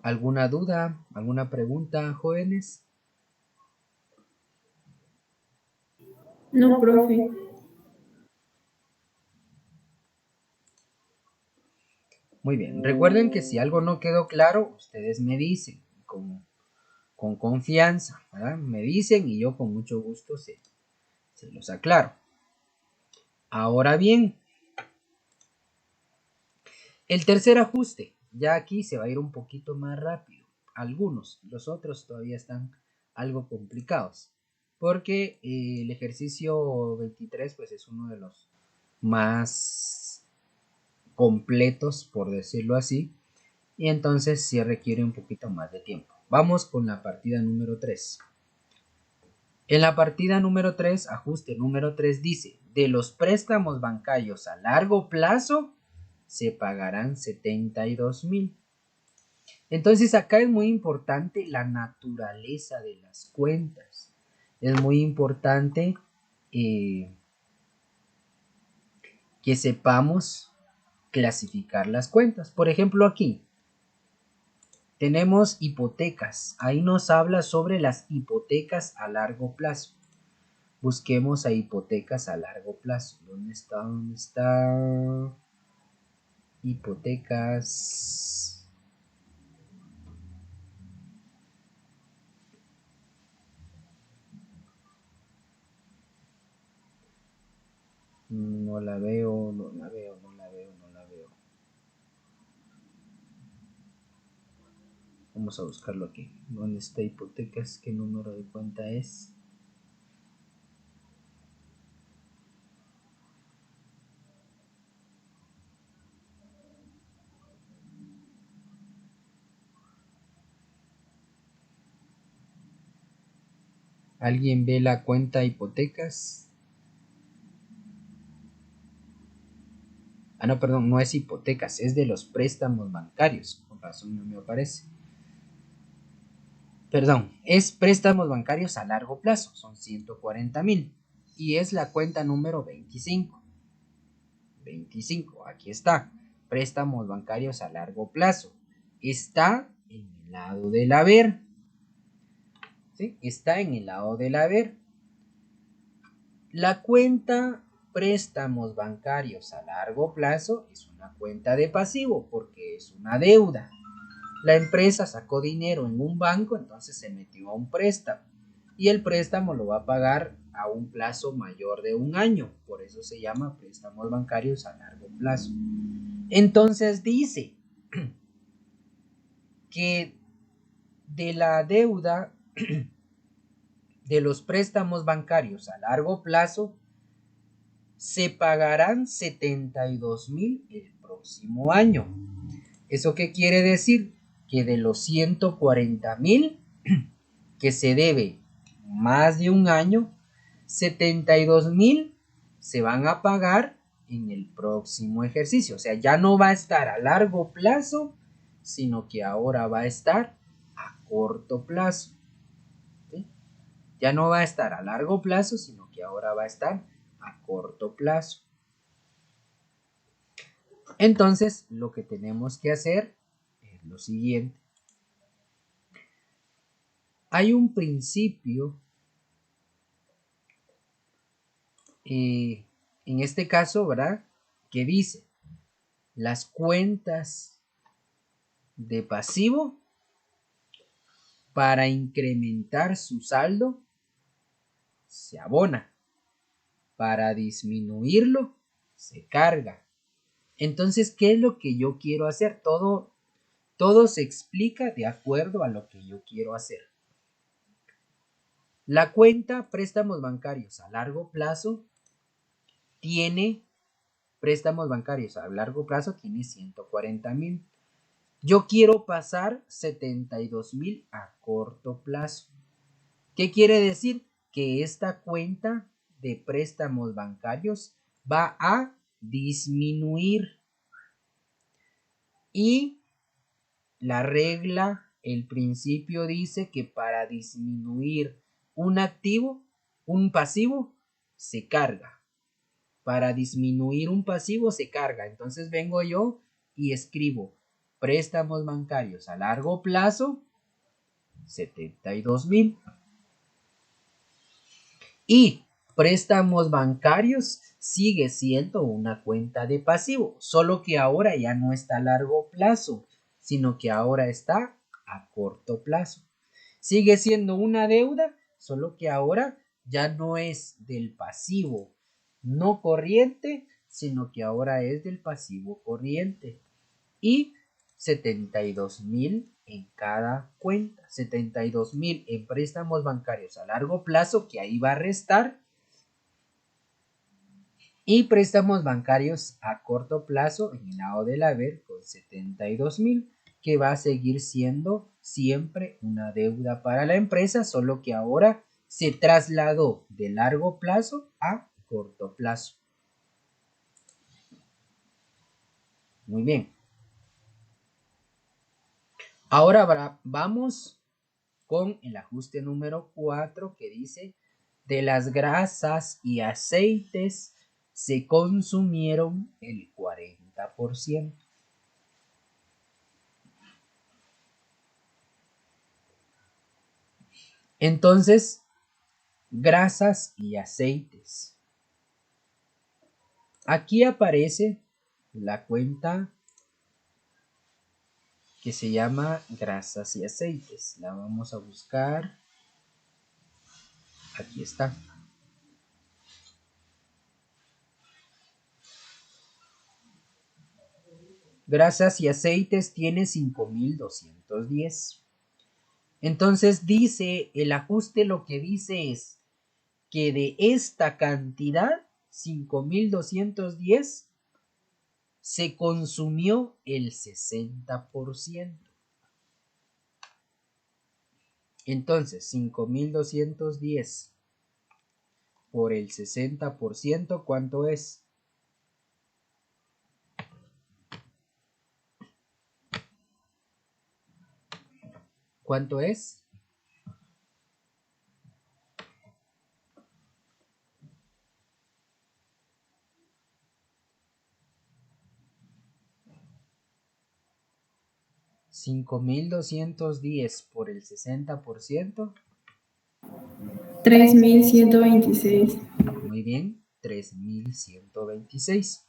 Speaker 1: ¿Alguna duda, alguna pregunta, jóvenes?
Speaker 3: No, profe.
Speaker 1: Muy bien, recuerden que si algo no quedó claro, ustedes me dicen con confianza, ¿verdad? Me dicen y yo con mucho gusto se los aclaro. Ahora bien, el tercer ajuste, ya aquí se va a ir un poquito más rápido. Algunos, los otros todavía están algo complicados, porque el ejercicio 23 pues es uno de los más completos, por decirlo así, y entonces sí requiere un poquito más de tiempo. Vamos con la partida número 3. En la partida número 3, ajuste número 3 dice, de los préstamos bancarios a largo plazo se pagarán 72,000. Entonces acá es muy importante la naturaleza de las cuentas. Es muy importante que sepamos clasificar las cuentas. Por ejemplo, aquí tenemos hipotecas. Ahí nos habla sobre las hipotecas a largo plazo. Busquemos a hipotecas a largo plazo. ¿Dónde está? ¿Dónde está? Hipotecas. No la veo, no la veo, no la veo, no la veo. Vamos a buscarlo aquí. ¿Dónde está hipotecas? ¿Qué número de cuenta es? ¿Alguien ve la cuenta hipotecas? Ah, no, perdón, no es hipotecas, es de los préstamos bancarios. Con razón no me aparece. Perdón, es préstamos bancarios a largo plazo, son 140,000. Y es la cuenta número 25. 25, aquí está. Préstamos bancarios a largo plazo. Está en el lado del haber. ¿Sí? Está en el lado del haber. La cuenta préstamos bancarios a largo plazo es una cuenta de pasivo porque es una deuda. La empresa sacó dinero en un banco, entonces se metió a un préstamo y el préstamo lo va a pagar a un plazo mayor de un año. Por eso se llama préstamos bancarios a largo plazo. Entonces dice que de la deuda de los préstamos bancarios a largo plazo se pagarán 72,000 el próximo año. ¿Eso qué quiere decir? Que de los 140,000 que se debe más de un año, 72,000 se van a pagar en el próximo ejercicio. O sea, ya no va a estar a largo plazo, sino que ahora va a estar a corto plazo. ¿Sí? Ya no va a estar a largo plazo, sino que ahora va a estar a corto plazo. Entonces, lo que tenemos que hacer es lo siguiente. Hay un principio, en este caso, ¿verdad? Que dice, las cuentas de pasivo para incrementar su saldo se abona, para disminuirlo se carga. Entonces, ¿qué es lo que yo quiero hacer? Todo se explica de acuerdo a lo que yo quiero hacer. La cuenta préstamos bancarios a largo plazo tiene préstamos bancarios a largo plazo tiene 140,000. Yo quiero pasar 72,000 a corto plazo. ¿Qué quiere decir? Que esta cuenta de préstamos bancarios va a disminuir. Y la regla, el principio dice que para disminuir un activo, un pasivo, se carga. Para disminuir un pasivo se carga. Entonces vengo yo y escribo préstamos bancarios a largo plazo, 72,000. Y préstamos bancarios sigue siendo una cuenta de pasivo, solo que ahora ya no está a largo plazo, sino que ahora está a corto plazo. Sigue siendo una deuda, solo que ahora ya no es del pasivo no corriente, sino que ahora es del pasivo corriente. Y 72,000 en cada cuenta, 72,000 en préstamos bancarios a largo plazo, que ahí va a restar, y préstamos bancarios a corto plazo en el lado del haber con 72,000, que va a seguir siendo siempre una deuda para la empresa, solo que ahora se trasladó de largo plazo a corto plazo. Muy bien. Ahora vamos con el ajuste número 4 que dice, de las grasas y aceites se consumieron el 40%. Entonces, grasas y aceites. Aquí aparece la cuenta que se llama grasas y aceites. La vamos a buscar. Aquí está. Grasas y aceites tiene 5210. Entonces dice, el ajuste lo que dice es que de esta cantidad, 5210, se consumió el 60%. Entonces, 5210 por el 60%, ¿cuánto es? ¿Cuánto es? $5,210 por el 60%.
Speaker 3: 3,126.
Speaker 1: Muy bien, 3,126.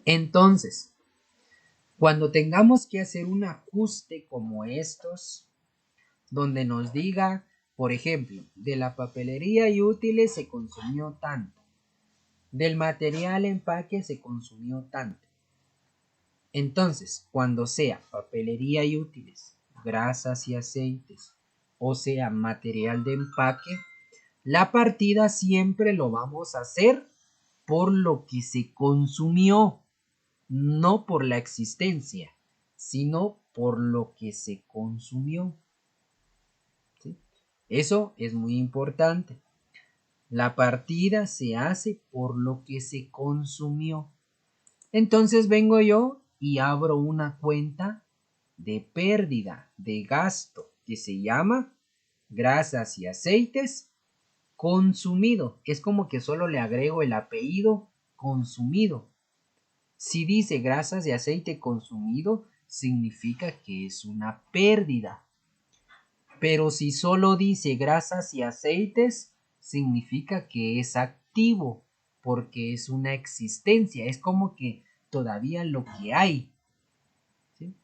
Speaker 1: Entonces, cuando tengamos que hacer un ajuste como estos, donde nos diga, por ejemplo, de la papelería y útiles se consumió tanto, del material empaque se consumió tanto. Entonces, cuando sea papelería y útiles, grasas y aceites, o sea, material de empaque, la partida siempre lo vamos a hacer por lo que se consumió, no por la existencia, sino por lo que se consumió. ¿Sí? Eso es muy importante. La partida se hace por lo que se consumió. Entonces vengo yo y abro una cuenta de pérdida, de gasto, que se llama grasas y aceites consumido. Es como que solo le agrego el apellido consumido. Si dice grasas y aceite consumido, significa que es una pérdida. Pero si solo dice grasas y aceites, significa que es activo, porque es una existencia, es como que todavía lo que hay. ¿Sí?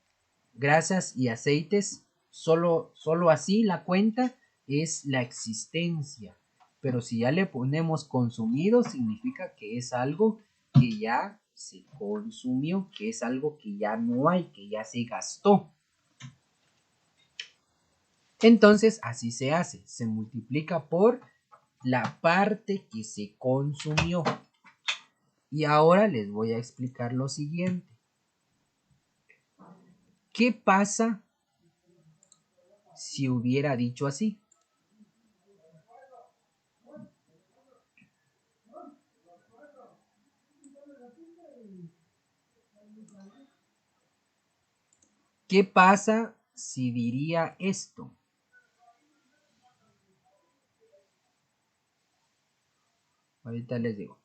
Speaker 1: Grasas y aceites, solo así la cuenta es la existencia. Pero si ya le ponemos consumido, significa que es algo que ya se consumió, que es algo que ya no hay, que ya se gastó. Entonces así se hace, se multiplica por la parte que se consumió. Y ahora les voy a explicar lo siguiente. ¿Qué pasa si hubiera dicho así? ¿Qué pasa si diría esto? Ahorita les digo.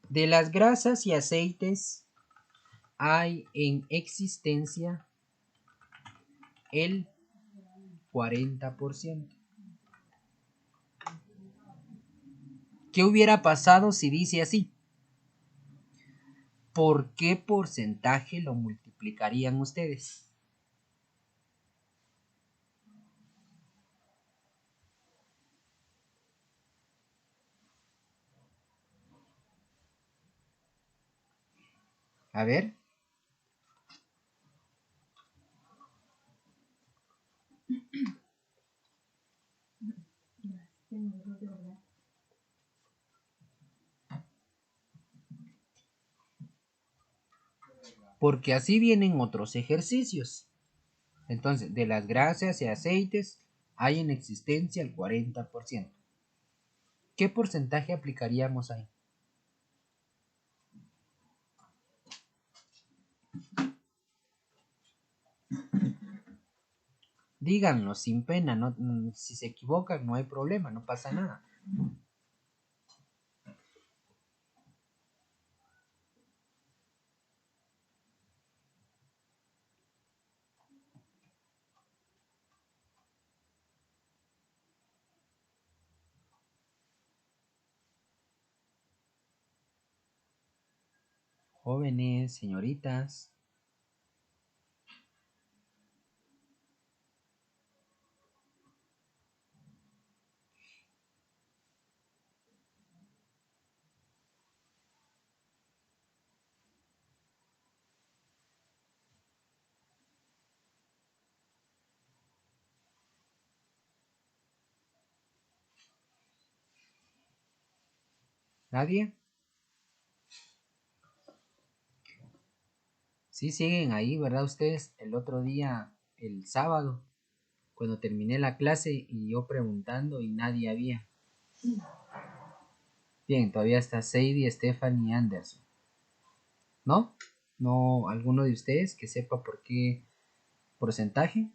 Speaker 1: De las grasas y aceites hay en existencia el 40%. ¿Qué hubiera pasado si dice así? ¿Por qué porcentaje lo multiplicarían ustedes? A ver. Porque así vienen otros ejercicios. Entonces, de las grasas y aceites hay en existencia el 40%. ¿Qué porcentaje aplicaríamos ahí? Díganlo sin pena, no, si se equivocan no hay problema, no pasa nada. Jóvenes, señoritas. ¿Nadie? Sí, siguen ahí, ¿verdad? Ustedes el otro día, el sábado, cuando terminé la clase y yo preguntando y nadie había. Bien, todavía está Sadie, Stephanie y Anderson. ¿No? ¿No alguno de ustedes que sepa por qué porcentaje?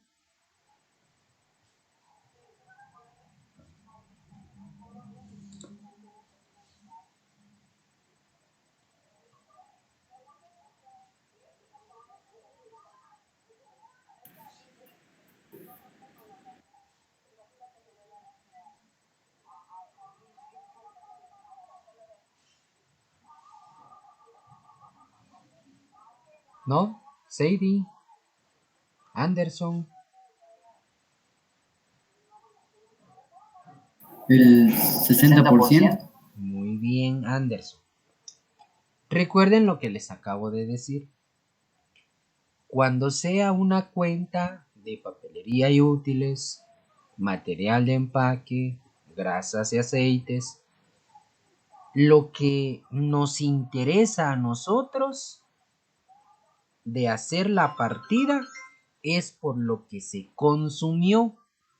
Speaker 1: ¿No? Sadie, Anderson.
Speaker 4: El 60%.
Speaker 1: Muy bien, Anderson. Recuerden lo que les acabo de decir. Cuando sea una cuenta de papelería y útiles, material de empaque, grasas y aceites, lo que nos interesa a nosotros de hacer la partida es por lo que se consumió,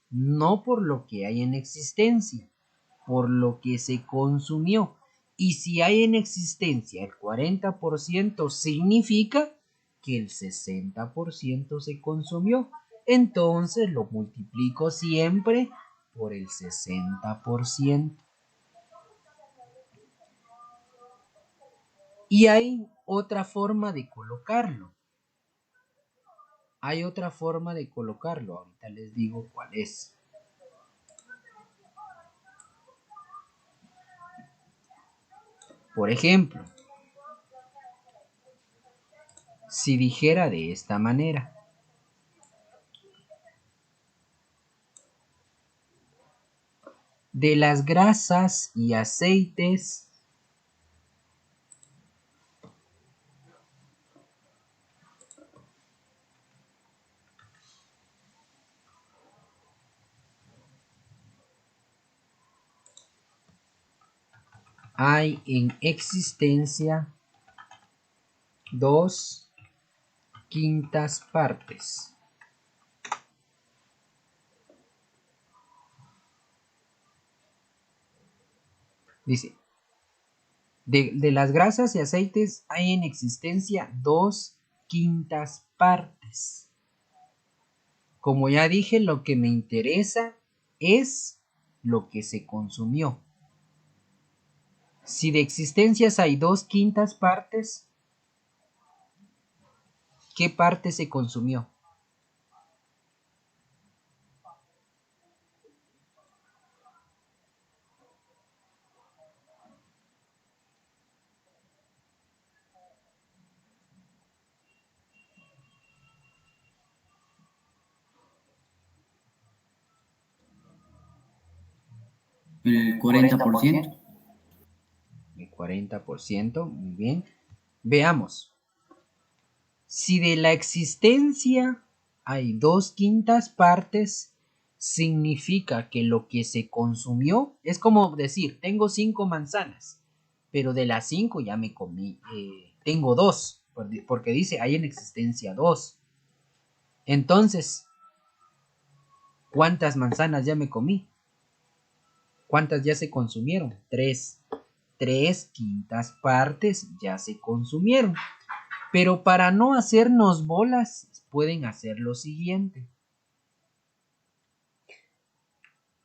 Speaker 1: no por lo que hay en existencia, por lo que se consumió. Y si hay en existencia el 40% significa que el 60% se consumió. Entonces lo multiplico siempre por el 60%. Y hay otra forma de colocarlo. Hay otra forma de colocarlo. Ahorita les digo cuál es. Por ejemplo, si dijera de esta manera. De las grasas y aceites hay en existencia 2/5 partes. Dice, de las grasas y aceites hay en existencia 2/5 partes. Como ya dije, lo que me interesa es lo que se consumió. Si de existencias hay 2/5 partes, ¿qué parte se consumió?
Speaker 4: El 40%.
Speaker 1: El 40%, muy bien. Veamos. Si de la existencia hay 2/5 partes, significa que lo que se consumió es como decir, tengo 5 manzanas, pero de las 5 ya me comí, tengo 2, porque dice hay en existencia 2. Entonces, ¿cuántas manzanas ya me comí? ¿Cuántas ya se consumieron? 3. 3/5 partes ya se consumieron. Pero para no hacernos bolas, pueden hacer lo siguiente.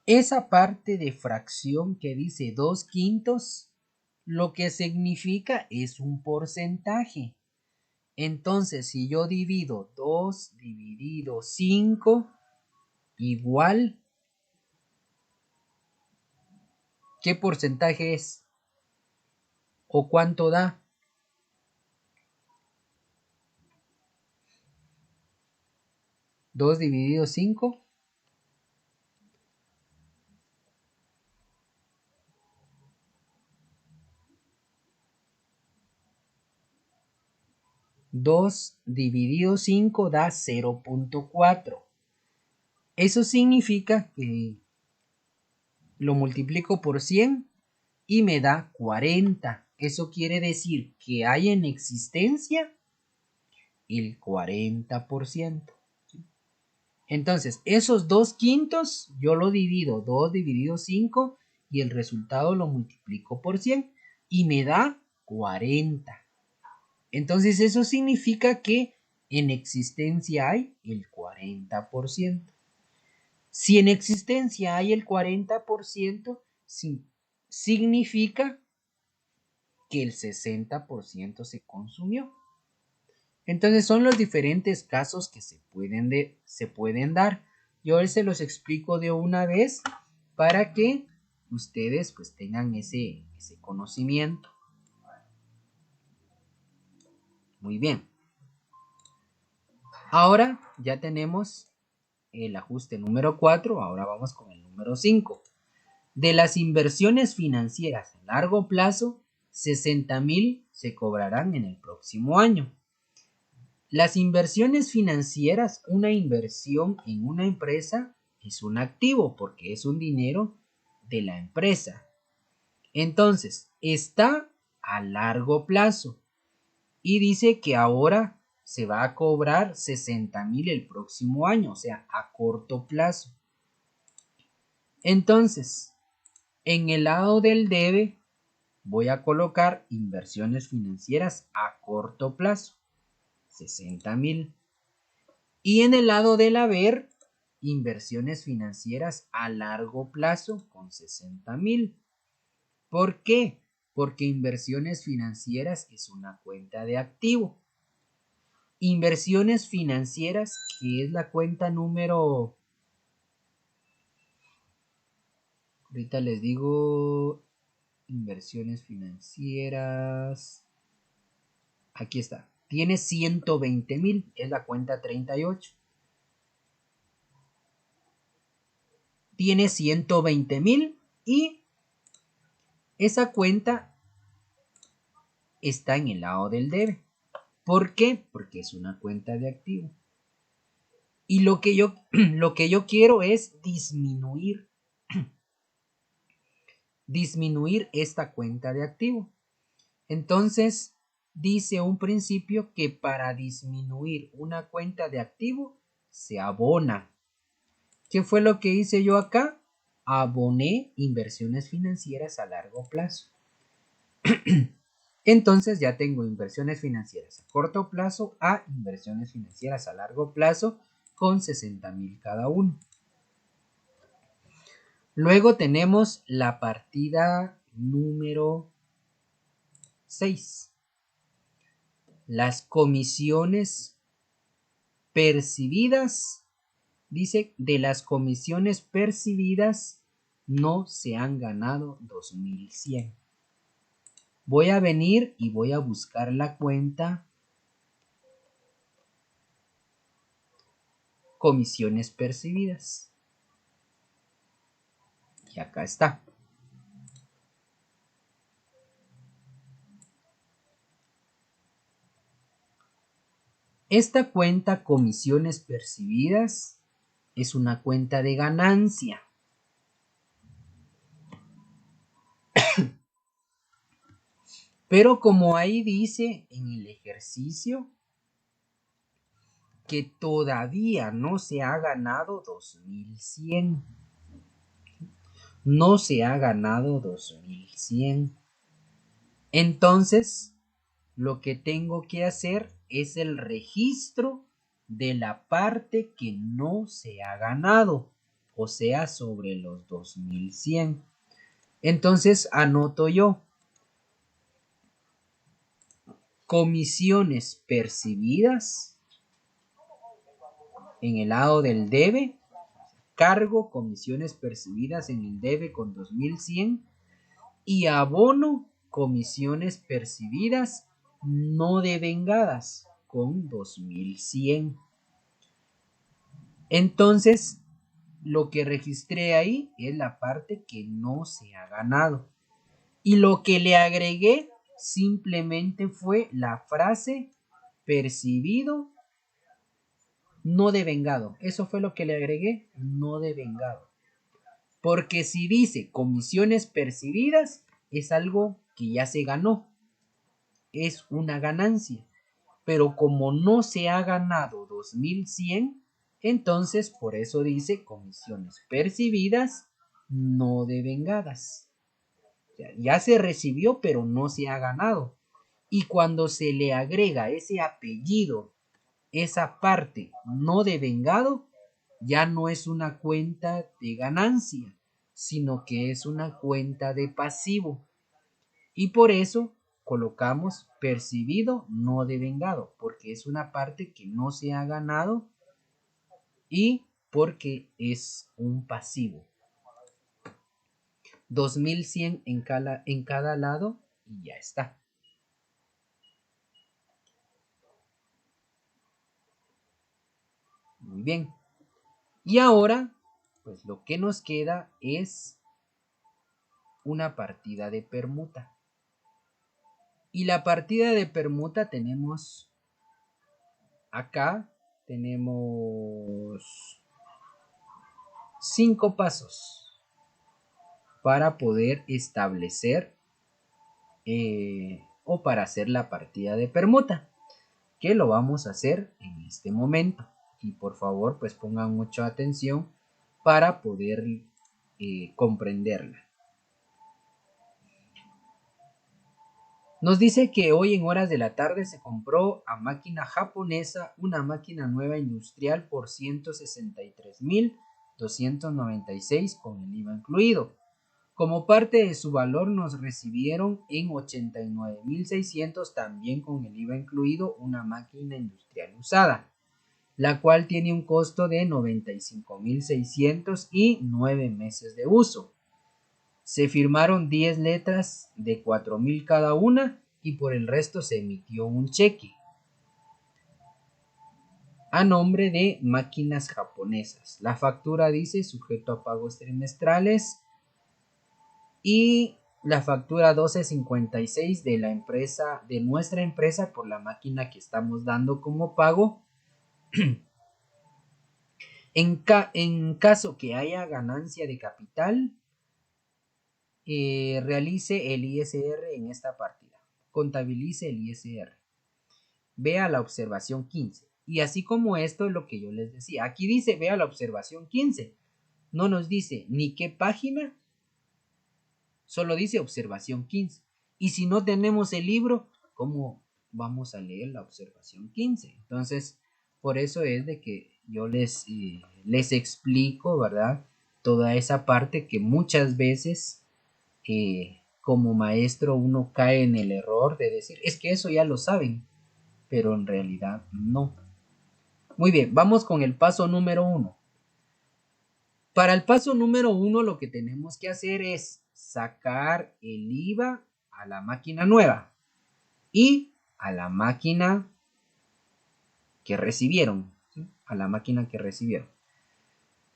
Speaker 1: Esa parte de fracción que dice 2/5, lo que significa es un porcentaje. Entonces, si yo divido 2 dividido 5 igual, ¿qué porcentaje es? ¿O cuánto da? 2 dividido 5. 2 dividido 5 da 0.4. Eso significa que lo multiplico por 100 y me da 40. Eso quiere decir que hay en existencia el 40%. Entonces, esos 2/5 yo lo divido 2 dividido 5 y el resultado lo multiplico por 100 y me da 40. Entonces, eso significa que en existencia hay el 40%. Si en existencia hay el 40%, significa que el 60% se consumió. Entonces son los diferentes casos que se pueden dar. Yo hoy se los explico de una vez para que ustedes pues tengan ese conocimiento. Muy bien. Ahora ya tenemos el ajuste número 4, ahora vamos con el número 5. De las inversiones financieras a largo plazo, 60,000 se cobrarán en el próximo año. Las inversiones financieras, una inversión en una empresa es un activo porque es un dinero de la empresa. Entonces, está a largo plazo y dice que ahora se va a cobrar 60,000 el próximo año, o sea, a corto plazo. Entonces, en el lado del debe voy a colocar inversiones financieras a corto plazo, 60,000. Y en el lado del haber, inversiones financieras a largo plazo con 60,000. ¿Por qué? Porque inversiones financieras es una cuenta de activo. Inversiones financieras, que es la cuenta número... Ahorita les digo inversiones financieras. Aquí está. Tiene 120,000, es la cuenta 38. Tiene 120,000 y esa cuenta está en el lado del debe. ¿Por qué? Porque es una cuenta de activo. Y lo que yo quiero es disminuir esta cuenta de activo. Entonces, dice un principio que para disminuir una cuenta de activo se abona. ¿Qué fue lo que hice yo acá? Aboné inversiones financieras a largo plazo. Entonces ya tengo inversiones financieras a corto plazo a inversiones financieras a largo plazo con 60,000 cada uno. Luego tenemos la partida número 6. Las comisiones percibidas. Dice, de las comisiones percibidas no se han ganado 2,100. Voy a venir y voy a buscar la cuenta comisiones percibidas. Y acá está. Esta cuenta comisiones percibidas es una cuenta de ganancia. Pero como ahí dice en el ejercicio que todavía no se ha ganado 2,100. No se ha ganado 2,100. Entonces, lo que tengo que hacer es el registro de la parte que no se ha ganado, o sea, sobre los 2,100. Entonces, anoto yo comisiones percibidas en el lado del debe. Cargo comisiones percibidas en el debe con 2,100 y abono comisiones percibidas no devengadas con 2,100. Entonces, lo que registré ahí es la parte que no se ha ganado. Y lo que le agregué simplemente fue la frase percibido, no devengado. Eso fue lo que le agregué, no devengado. Porque si dice comisiones percibidas, es algo que ya se ganó. Es una ganancia. Pero como no se ha ganado 2100, entonces por eso dice comisiones percibidas, no devengadas. O sea, ya se recibió, pero no se ha ganado. Y cuando se le agrega ese apellido, esa parte no devengado, ya no es una cuenta de ganancia, sino que es una cuenta de pasivo. Y por eso colocamos percibido no devengado, porque es una parte que no se ha ganado y porque es un pasivo. 2100 en cada lado y ya está. Muy bien. Y ahora, pues lo que nos queda es una partida de permuta. Y la partida de permuta tenemos acá, tenemos 5 pasos para poder establecer o para hacer la partida de permuta, que lo vamos a hacer en este momento. Y por favor, pues pongan mucha atención para poder comprenderla. Nos dice que hoy en horas de la tarde se compró a máquina japonesa una máquina nueva industrial por 163.296 con el IVA incluido. Como parte de su valor nos recibieron en 89.600 también con el IVA incluido una máquina industrial usada, la cual tiene un costo de 95.600 y 9 meses de uso. Se firmaron 10 letras de 4.000 cada una y por el resto se emitió un cheque a nombre de máquinas japonesas. La factura dice sujeto a pagos trimestrales y la factura 1256 de la empresa, de nuestra empresa, por la máquina que estamos dando como pago. En caso que haya ganancia de capital, realice el ISR en esta partida. Contabilice el ISR. Vea la observación 15. Y así como esto es lo que yo les decía. Aquí dice vea la observación 15. No nos dice ni qué página. Solo dice observación 15. Y si no tenemos el libro, ¿cómo vamos a leer la observación 15? Entonces, por eso es de que yo les explico, ¿verdad? Toda esa parte que muchas veces como maestro uno cae en el error de decir, es que eso ya lo saben, pero en realidad no. Muy bien, vamos con el paso número 1. Para el paso número 1 lo que tenemos que hacer es sacar el IVA a la máquina nueva y a la máquina que recibieron, ¿sí? A la máquina que recibieron.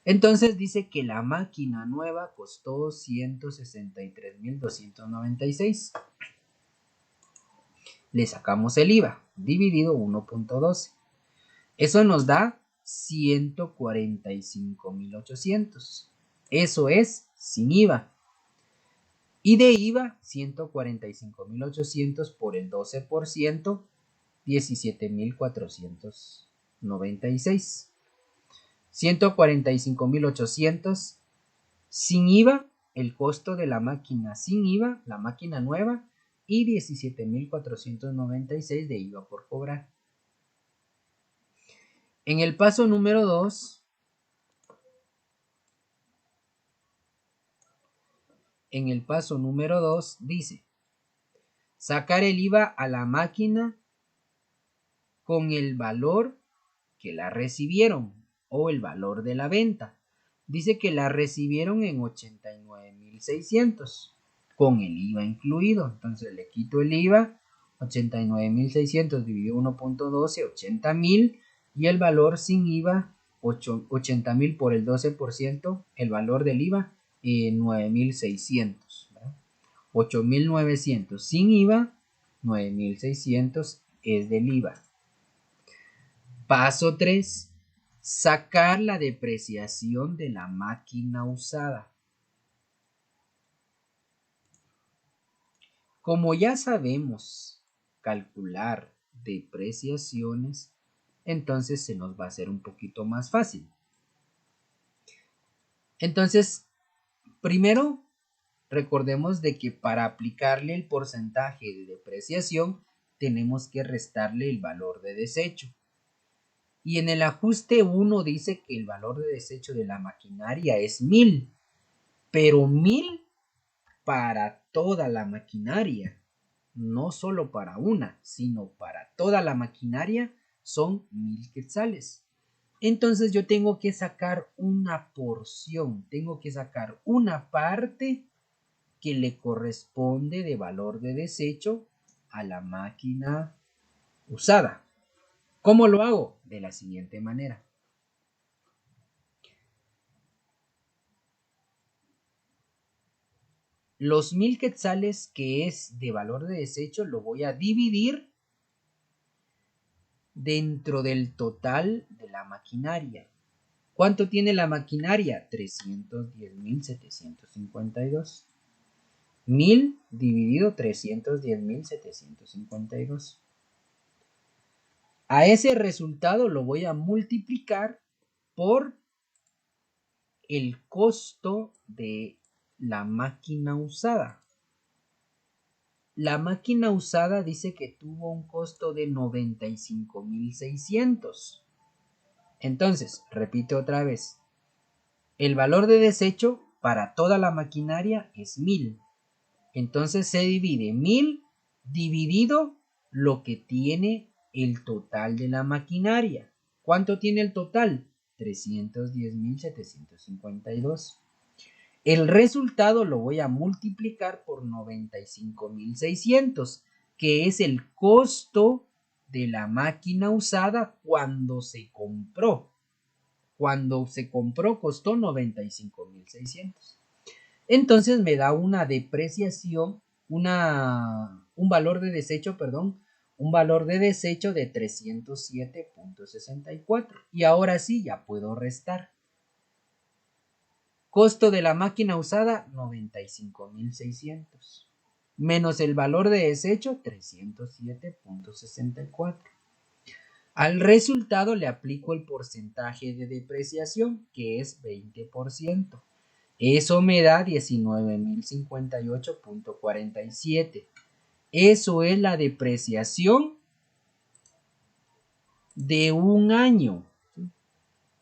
Speaker 1: Entonces dice que la máquina nueva costó 163.296. Le sacamos el IVA, dividido 1.12. Eso nos da 145.800. Eso es sin IVA. Y de IVA, 145.800 por el 12%, 17.496. 145.800 sin IVA, el costo de la máquina sin IVA, la máquina nueva, y 17.496 de IVA por cobrar. En el paso número 2, dice sacar el IVA a la máquina con el valor que la recibieron o el valor de la venta. Dice que la recibieron en 89.600 con el IVA incluido. Entonces le quito el IVA, 89.600 dividido 1.12, 80.000, y el valor sin IVA 80,000 por el 12%, el valor del IVA, 9,600. 8,900 sin IVA, 9,600 es del IVA. Paso 3. Sacar la depreciación de la máquina usada. Como ya sabemos calcular depreciaciones, entonces se nos va a hacer un poquito más fácil. Entonces, primero, recordemos de que para aplicarle el porcentaje de depreciación, tenemos que restarle el valor de desecho. Y en el ajuste 1 dice que el valor de desecho de la maquinaria es 1,000, pero 1,000 para toda la maquinaria, no solo para una, sino para toda la maquinaria son 1,000 quetzales. Entonces yo tengo que sacar una porción, tengo que sacar una parte que le corresponde de valor de desecho a la máquina usada. ¿Cómo lo hago? De la siguiente manera. Los 1,000 quetzales que es de valor de desecho lo voy a dividir dentro del total de la maquinaria. ¿Cuánto tiene la maquinaria? 310,752. 1,000 dividido 310,752. A ese resultado lo voy a multiplicar por el costo de la máquina usada. La máquina usada dice que tuvo un costo de 95,600. Entonces, repito otra vez. El valor de desecho para toda la maquinaria es 1,000. Entonces se divide 1,000 dividido lo que tiene el total de la maquinaria. ¿Cuánto tiene el total? 310,752. El resultado lo voy a multiplicar por 95,600, que es el costo de la máquina usada cuando se compró. Cuando se compró costó 95,600. Entonces me da una depreciación, un valor de desecho, un valor de desecho de 307.64. Y ahora sí, ya puedo restar. Costo de la máquina usada, 95,600. Menos el valor de desecho, 307.64. Al resultado le aplico el porcentaje de depreciación, que es 20%. Eso me da 19,058.47. Eso es la depreciación de un año.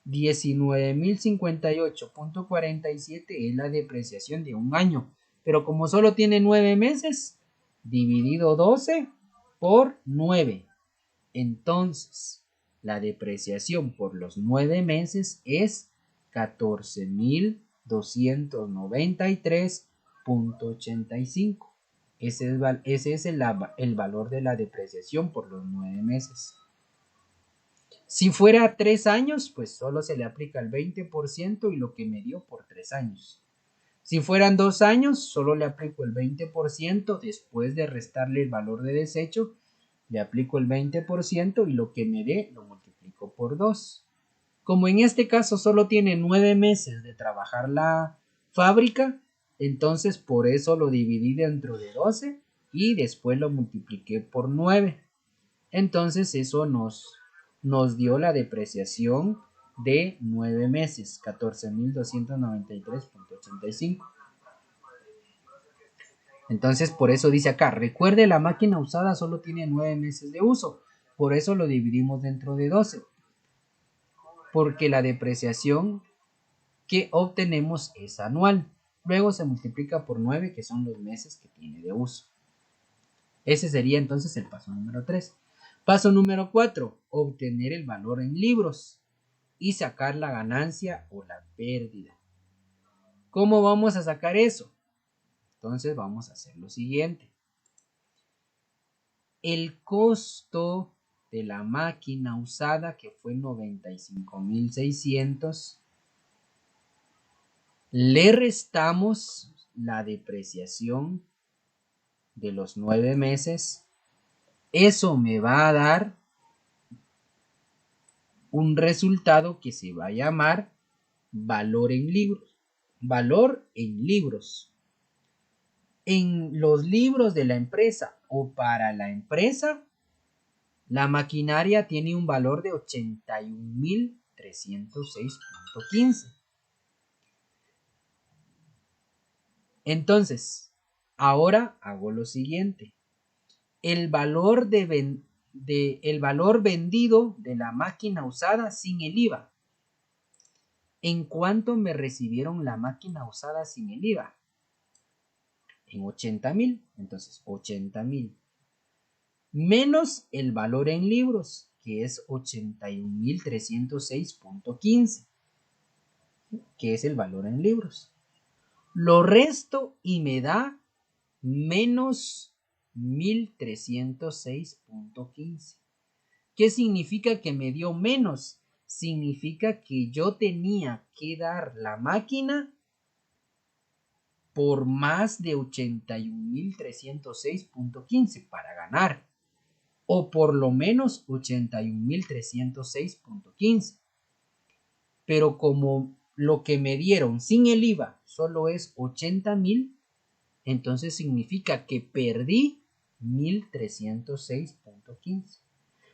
Speaker 1: 19,058.47 es la depreciación de un año. Pero como solo tiene 9 meses, dividido 12 por 9. Entonces, la depreciación por los 9 meses es 14,293.85. Ese es el valor de la depreciación por los 9 meses. Si fuera 3 años, pues solo se le aplica el 20% y lo que me dio por 3 años. Si fueran 2 años, solo le aplico el 20% después de restarle el valor de desecho. Le aplico el 20% y lo que me dé lo multiplico por 2. Como en este caso solo tiene 9 meses de trabajar la fábrica, entonces por eso lo dividí dentro de 12 y después lo multipliqué por 9. Entonces eso nos dio la depreciación de 9 meses, 14,293.85. Entonces por eso dice acá, recuerde, la máquina usada solo tiene 9 meses de uso, por eso lo dividimos dentro de 12, porque la depreciación que obtenemos es anual, luego se multiplica por 9, que son los meses que tiene de uso. Ese sería entonces el paso número 3. Paso número 4, obtener el valor en libros y sacar la ganancia o la pérdida. ¿Cómo vamos a sacar eso? Entonces vamos a hacer lo siguiente. El costo de la máquina usada, que fue 95.600, le restamos la depreciación de los 9 meses. Eso me va a dar un resultado que se va a llamar valor en libros. Valor en libros. En los libros de la empresa o para la empresa, la maquinaria tiene un valor de 81.306.15. Entonces, ahora hago lo siguiente. El valor el valor vendido de la máquina usada sin el IVA. ¿En cuánto me recibieron la máquina usada sin el IVA? En 80.000. Entonces, 80.000. Menos el valor en libros, que es 81.306.15, que es el valor en libros. Lo resto y me da menos 1.306.15. ¿Qué significa que me dio menos? Significa que yo tenía que dar la máquina por más de 81.306.15 para ganar, o por lo menos 81.306.15. Pero como lo que me dieron sin el IVA solo es 80.000, entonces significa que perdí 1.306.15.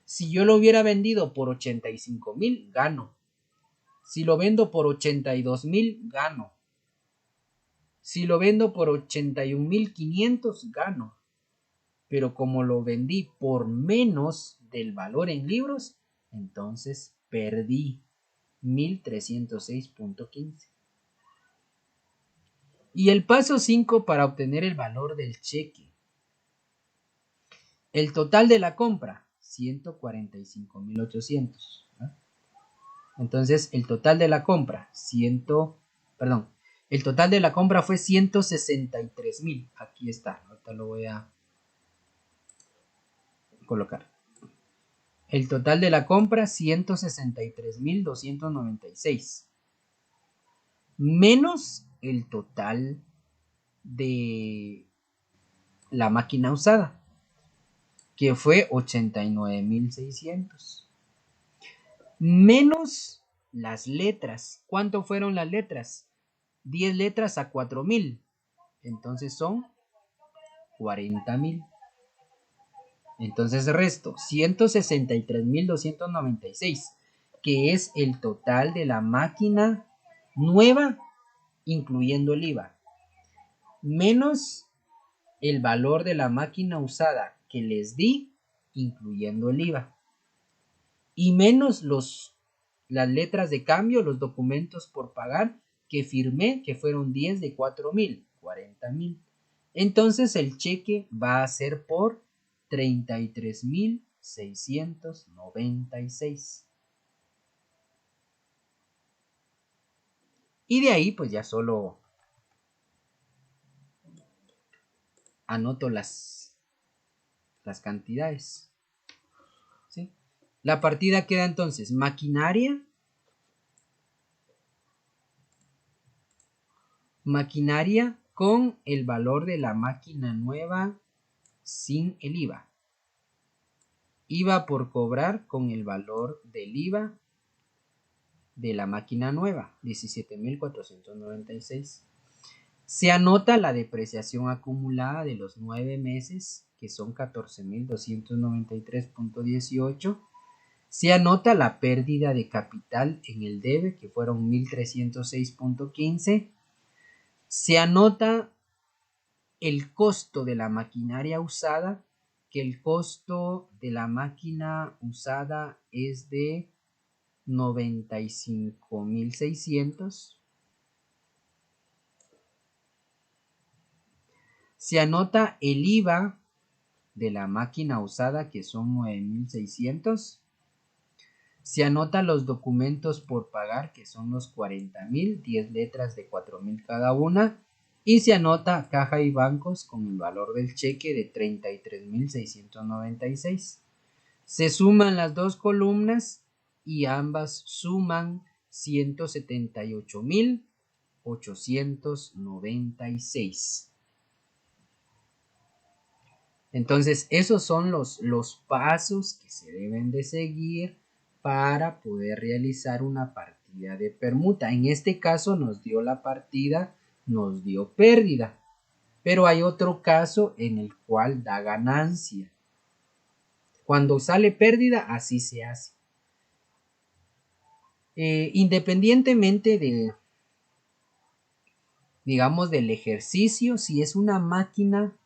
Speaker 1: Si yo lo hubiera vendido por 85.000, gano. Si lo vendo por 82.000, gano. Si lo vendo por 81.500, gano. Pero como lo vendí por menos del valor en libros, entonces perdí 1.306.15. Y el paso 5 para obtener el valor del cheque. El total de la compra, 145.800. ¿no? Entonces, el total de la compra, el total de la compra fue 163.000. Aquí está, ahorita lo voy a colocar. El total de la compra, 163.296. Menos el total de la máquina usada, que fue 89.600. Menos las letras. ¿Cuánto fueron las letras? 10 letras a 4.000. Entonces son 40.000. Entonces resto 163.296, que es el total de la máquina nueva, incluyendo el IVA, menos el valor de la máquina usada que les di, incluyendo el IVA, y menos las letras de cambio, los documentos por pagar que firmé, que fueron 10 de 4.000, 40.000. Entonces el cheque va a ser por 33.696. Y de ahí pues ya solo anoto las cantidades. ¿Sí? La partida queda entonces maquinaria con el valor de la máquina nueva sin el IVA. IVA por cobrar con el valor del IVA de la máquina nueva, 17.496. Se anota la depreciación acumulada de los 9 meses, que son 14.293.18. Se anota la pérdida de capital en el debe, que fueron 1.306.15. Se anota el costo de la maquinaria usada, que el costo de la máquina usada es de 95.600. Se anota el IVA de la máquina usada, que son 9.600. Se anota los documentos por pagar, que son los 40.000, 10 letras de 4.000 cada una. Y se anota caja y bancos con el valor del cheque de 33.696. Se suman las dos columnas y ambas suman 178.896. Entonces, esos son los pasos que se deben de seguir para poder realizar una partida de permuta. En este caso nos dio la partida, nos dio pérdida. Pero hay otro caso en el cual da ganancia. Cuando sale pérdida, así se hace. Independientemente de, digamos, del ejercicio, si es una máquina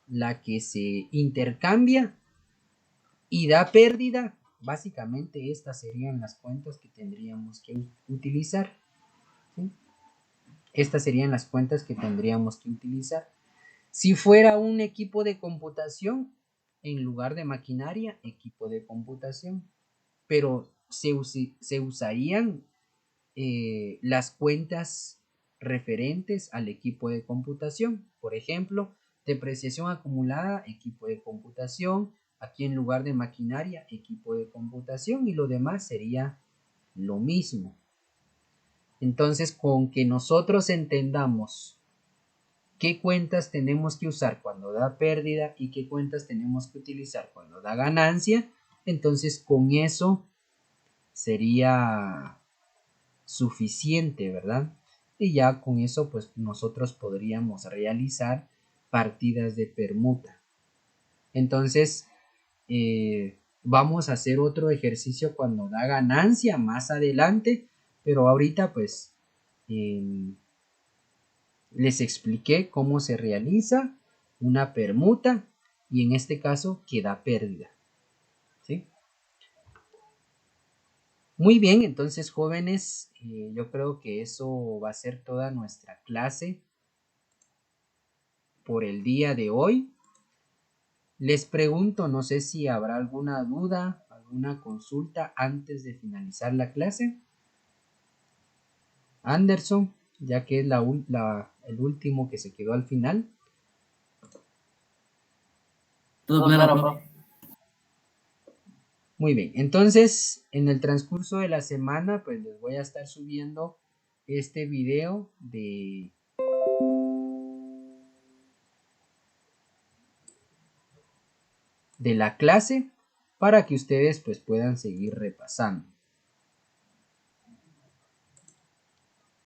Speaker 1: la que se intercambia y da pérdida, básicamente estas serían las cuentas que tendríamos que utilizar, ¿sí? Estas serían las cuentas que tendríamos que utilizar. Si fuera un equipo de computación, en lugar de maquinaria, equipo de computación, pero se usarían las cuentas referentes al equipo de computación. Por ejemplo, depreciación acumulada, equipo de computación. Aquí en lugar de maquinaria, equipo de computación, y lo demás sería lo mismo. Entonces, con que nosotros entendamos qué cuentas tenemos que usar cuando da pérdida y qué cuentas tenemos que utilizar cuando da ganancia, entonces con eso sería suficiente, ¿verdad? Y ya con eso pues nosotros podríamos realizar partidas de permuta. Entonces vamos a hacer otro ejercicio cuando da ganancia más adelante, pero ahorita pues les expliqué cómo se realiza una permuta y en este caso que da pérdida, ¿sí? Muy bien, entonces jóvenes, yo creo que eso va a ser toda nuestra clase por el día de hoy. Les pregunto, no sé si habrá alguna duda, alguna consulta antes de finalizar la clase. Anderson, ya que es el último que se quedó al final.
Speaker 4: Todo claro, profe.
Speaker 1: Muy bien, entonces en el transcurso de la semana pues les voy a estar subiendo este video de la clase para que ustedes pues puedan seguir repasando.